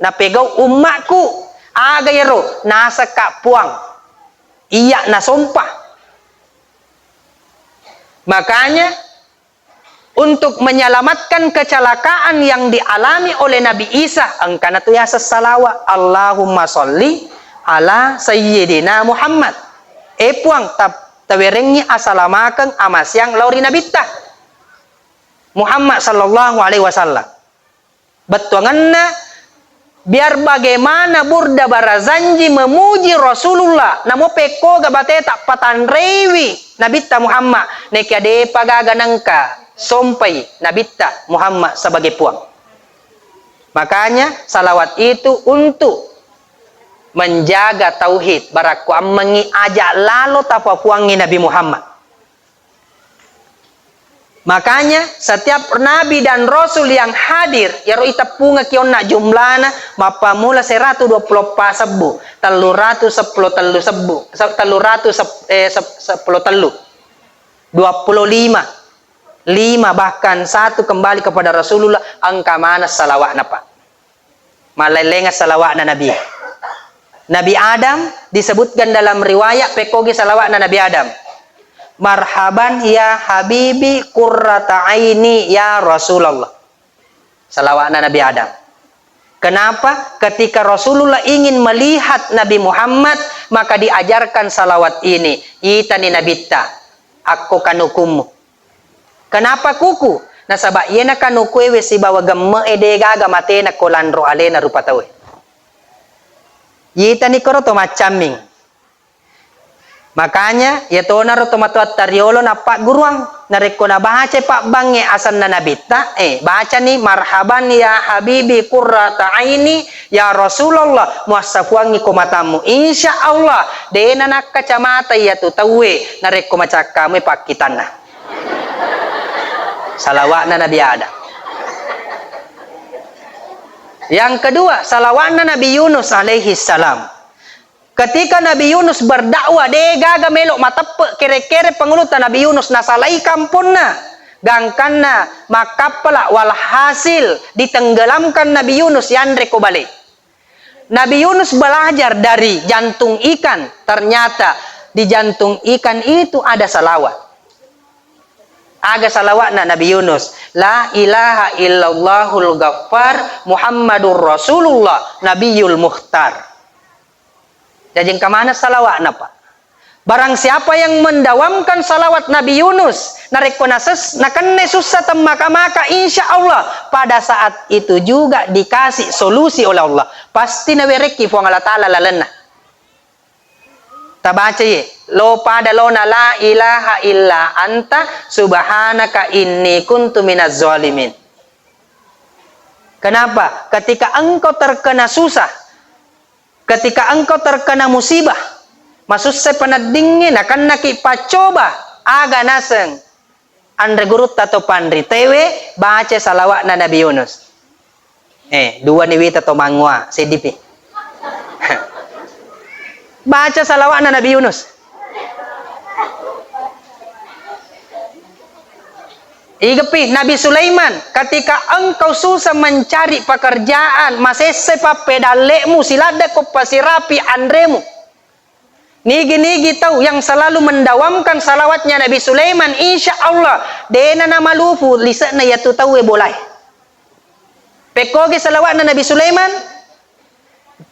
na pegaw umakku, aga yero, nasa kapuang, iya na sumpah. Makanya, untuk menyelamatkan kecelakaan yang dialami oleh Nabi Isa, engka na tuya salawat, Allahumma sholli ala Sayyidina Muhammad. Puang, tawerengnya asalamakan amasyang lauri nabita. Muhammad sallallahu alaihi wasallam. Betuanganna biar bagaimana Burda Barazanji memuji Rasulullah, namo peko gabate tak patanrewi nabita Muhammad nekade pagaganangka sompai nabita Muhammad sebagai puang. Makanya salawat itu untuk menjaga tauhid baraku ammengi ajak lalu tapa puangi Nabi Muhammad. Makanya setiap nabi dan rasul yang hadir ya ro itapunga kionna jumlana mapamula 120 pasebu 310 telu sebu 310 telu 25 5 bahkan 1 kembali kepada Rasulullah angka mana salawatna pak malalenga salawatna nabi Nabi Adam disebutkan dalam riwayat pekogi salawatna Nabi Adam. Marhaban ya habibi qurrata aini ya Rasulullah. Salawatna Nabi Adam. Kenapa? Ketika Rasulullah ingin melihat Nabi Muhammad, maka diajarkan salawat ini. Itani nabita, aku kanukumu. Kenapa kuku? Nasaba yena kanukuwe si bawa gemme edega gamatena kolandro alena rupatawe. Yitani koro to macaming. Makanya ya to naro to matuat tariolo na pak guruang nareko na baca pak bange asan na nabita baca ni marhaban ya habibi qurrata aini ya Rasulullah muasafuangi ko matamu insyaallah dena nak kacamata ya tu tawe nareko macakamu pak kitana salawatna Nabi Adam. Yang kedua salawatna Nabi Yunus alaihi salam. Ketika Nabi Yunus berdakwah gaga melok matapek kere-kere pengulutan Nabi Yunus nasalai kampunna gangkanna makapala walhasil ditenggelamkan Nabi Yunus yandre ko balik. Nabi Yunus belajar dari jantung ikan, ternyata di jantung ikan itu ada salawat. Aga salawatna Nabi Yunus, la ilaha illallahul ghaffar Muhammadur Rasulullah Nabiyul Mukhtar. Jadi kemana salawatna pak? Barang siapa yang mendawamkan salawat Nabi Yunus, narekonases nakane susah temaka-maka insya Allah pada saat itu juga dikasih solusi oleh Allah. Pasti nawereki fuang Allah Ta'ala lalena. Tabaca ye, lo pada lo na la ilaha illa anta subhanaka inni kuntu minaz zalimin. Kenapa? Ketika engkau terkena susah, ketika engkau terkena musibah, maksud saya penadingin akan naki pacoba aga naseng andre gurut atau pandri tewe baca salawat na Nabi Yunus. Dua niwita atau mangwa CDP. Baca salawat na Nabi Yunus. Igapi Nabi Sulaiman, ketika engkau susah mencari pekerjaan, masese papedalemu silada ko pasirapi andremu. Nigi-nigi tahu yang selalu mendawamkan salawatnya Nabi Sulaiman, insya Allah dena nama lufu lisana yatu tahu boleh. Pekogi salawat na Nabi Sulaiman,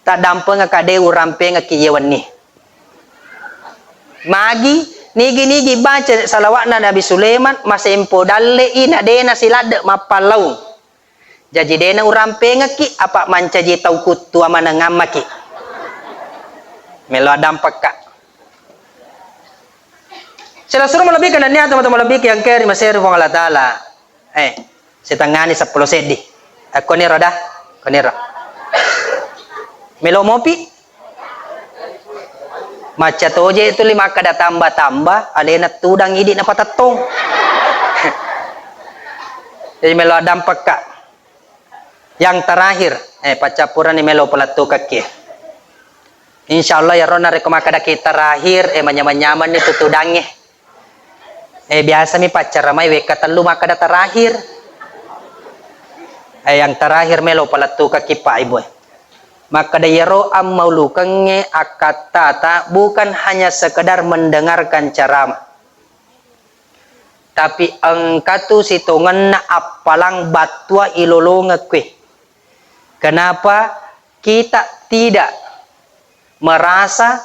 tak dampeng kadeu rampeng kiyewan ni. Magi nigi-nigi baca salawatna Nabi Sulaiman masempo dalle ina dena silada mapalau. Jadi dena uram pengaki apa mancaji tau kutu amana ngamaki. Melo dampak kak. Sila suruh melebihkan dan niat teman-teman lebih yang keri masih rufang Allah Ta'ala. Setengahni 10 sedi. Aku ni roda. Melo mopi. Maca toje itu lima kada tambah-tambah, alena tudang idi na patatong. Jadi melo dampak kak. Yang terakhir, pacapuran ni melo pelatu kaki. Insyaallah ya rona reko makada kita terakhir, manyaman-nyaman itu tudangnya. Biasa mi pacar ramai weka telu makada terakhir. Yang terakhir melo pelatu kaki pak ibu. Maka dayaro am maulukannya akatata bukan hanya sekedar mendengarkan ceramah, tapi engkatu situngan na apalang batwa ilolonga kue. Kenapa kita tidak merasa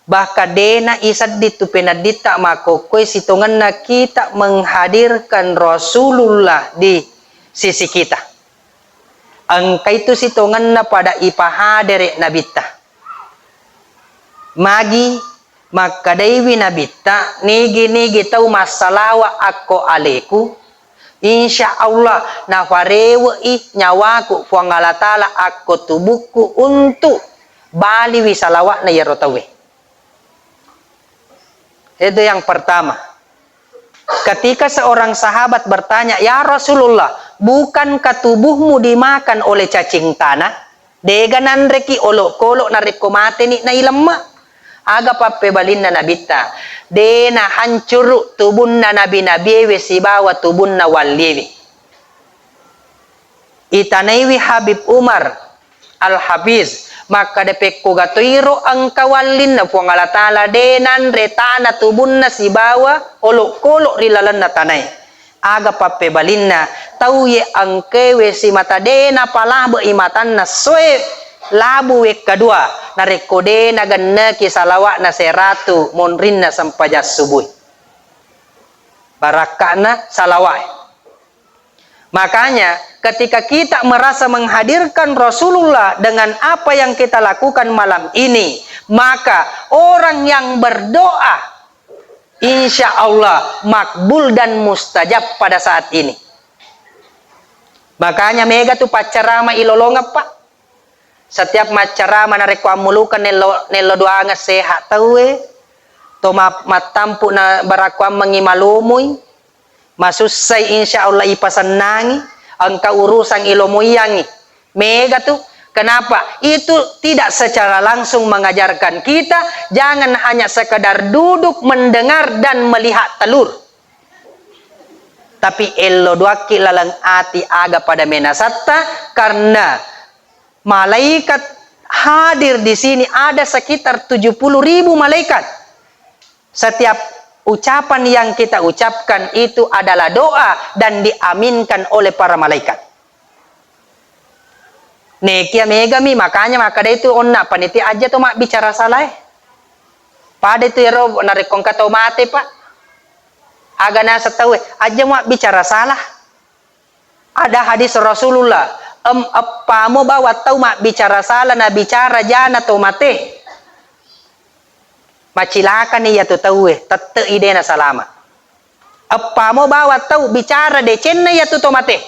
bahkan dena isad ditu penadita mako kue situngan na kita menghadirkan Rasulullah di sisi kita. Angka itu situngan na pada ipahadere nabita. Magi makadaiwi nabita nigi tau masalawa ako aleku. Insya Allah na farewa nyawaku fuangalatala ako tubuku untuk bali wisalawa na yarotawe. Itu yang pertama. Ketika seorang sahabat bertanya, ya Rasulullah, bukankah tubuhmu dimakan oleh cacing tanah? Deganan reki olok-kolok na reko mate ni na ilemma. Aga pape balin na nabita. Dena hancur tubun na nabi-nabi sibawa tubun na waliwi. Itanaiwi Habib Umar Al-Hafiz. Maka depekko gatoiro ang kawalin na puangalatala denan retana tubun na sibawa olok-kolok rilalan na tanay. Aga papebalin na tauye ang kewe si mata dena palabo imatan na soe labu wek kadua na rekode na ganna kisalawa na seratu monrin na sampajas subuh. Baraka na salawai. Makanya ketika kita merasa menghadirkan Rasulullah dengan apa yang kita lakukan malam ini, maka orang yang berdoa insya Allah makbul dan mustajab pada saat ini. Makanya mega tu pacarama ilolonga pak. Setiap macarama na reko amulukan nelo doa nga sehat tawe. To matampu na barakwa mengimalumuy. Masusay insya Allah ipasanangi ang kaurusang ilomoyangi. Mega tuh. Kenapa? Itu tidak secara langsung mengajarkan kita jangan hanya sekedar duduk mendengar dan melihat telur. Tapi elo doaki lalang ati aga pada menasatta karena malaikat hadir di sini ada sekitar 70.000 malaikat. Setiap ucapan yang kita ucapkan itu adalah doa dan diaminkan oleh para malaikat. Nekia megami makanya makada itu onna paniti aja tuh mak bicara salah. Pada itu ya rob narekong katau mate pak. Aga nasa tahu aja mak bicara salah. Ada hadis Rasulullah. Apa mo bawa tahu mak bicara salah na bicara jana atau mate. Macilakan niya to tahu tette ide na salama. Apa mo bawa tahu bicara decen na ya to mate.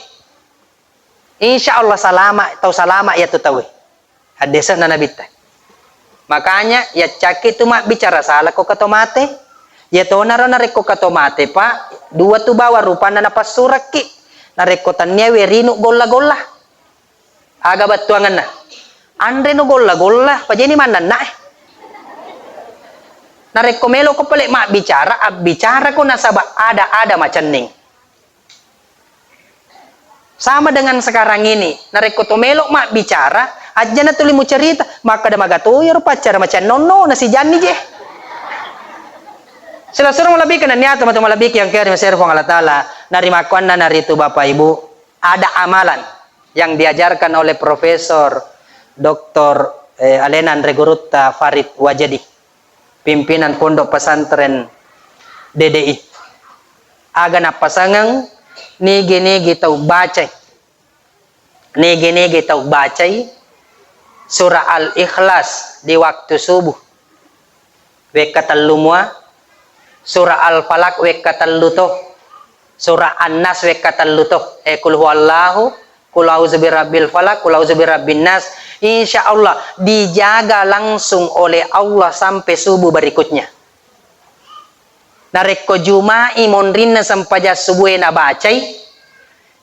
Insya Allah salama ya to tahu. Hadisa na nabita. Makanya ya caki tu mak bicara salah ko katomate. Ya to naro nareko katomate pa. Dua tu bawa rupa na napasuraki. Nareko tanya werinu golla. Aga batuangan na. Andre no golla. Pajeni mana na Narekomelo ko pala mak bicara ko nasaba ada macam ning. Sama dengan sekarang ini, narekotomelo mak bicara, aja na tuli mo cerita, maka da magatoyo pacar macam nono na si Jani je. Sila surang malabik na niya teman malabik yang kaya Mesir Fong Allah Ta'ala narimakuan na narito Bapak Ibu ada amalan yang diajarkan oleh Profesor Dr. Alena Andre Gurutta Farid Wajadi. Pimpinan Pondok Pesantren DDI. Aga na pasangang nigi tau baca. Nigi tau baca surah Al-Ikhlas di waktu subuh. Wekatalumwa. Surah Al-Falaq wekataluto. Surah An-Nas wekataluto. Kul huwallahu, kul auzu birabbil falaq, kul auzu birabbin nas. insya Allah dijaga langsung oleh Allah sampai subuh berikutnya. Nareko Juma'i monrinna sampaja subuh na bacai,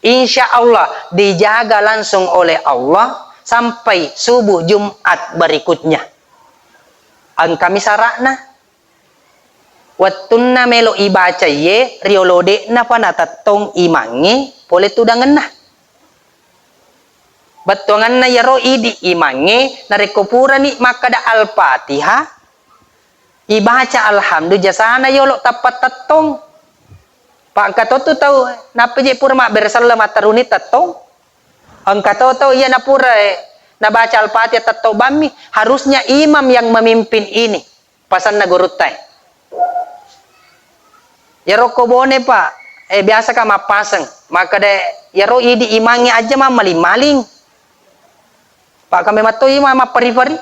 insya Allah dijaga langsung oleh Allah sampai subuh Jumat berikutnya. Ang kami sarakna wattunna melo ibaca ye riolode na panatatong imangi boleh tudangan na batongan na yaro idi imangi narekopura ni makada al-Fatihah ibaca alhamdulillah sana yolo tapat tatong pak katoto tahu napa je pura mak bersalam ataruni tatong ang katoto iya na pura nabaca al-Fatihah tatong bami harusnya imam yang memimpin ini pasan na gurutai yaro kobone pak biasa ka mapasang maka de yaro idi imangi aja mah maling-maling pak kami matoi mah pari-pari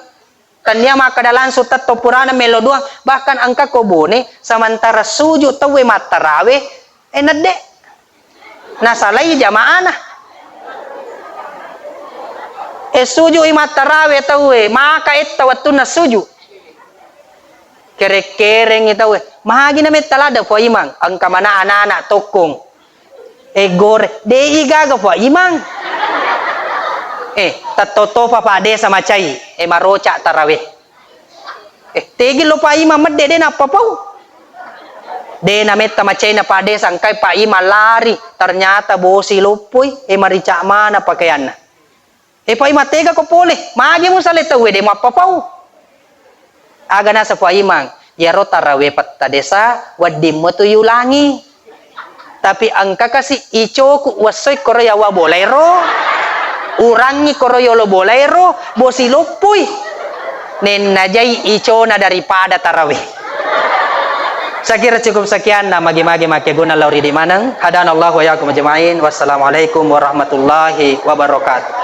tanya maka dalan sutat to purana melo doang bahkan angka kobone samantara sujud tawe matarawe nade nasalai jamaah nah sujud matarawe tawe maka etta wattu nasujud kerek-kereng itu mahagi na metalada po imang ang kamana anak-anak tokong gore dei gaga po imang tatoto pa desa macai maroca tarawih tegil lo pa imang medde de na papau de na metta macai na pa desa angkai pa imang lari ternyata bosi lupoy marica mana pakaian na pa imang tega ko pole mahagi mo salita de mapapau aga na sa po imang yaro tarawih patta desa wadim mo tuyulangi tapi angka kasi ichoku wasoy koroyawa bolero urangi koroyolo bolero bosi lupuy nen najay icho na daripada tarawih. Saya kira cukup sekian na magi-magi makeguna lauri di manang hadanallahu wa yakum ajma'in wassalamualaikum warahmatullahi wabarakatuh.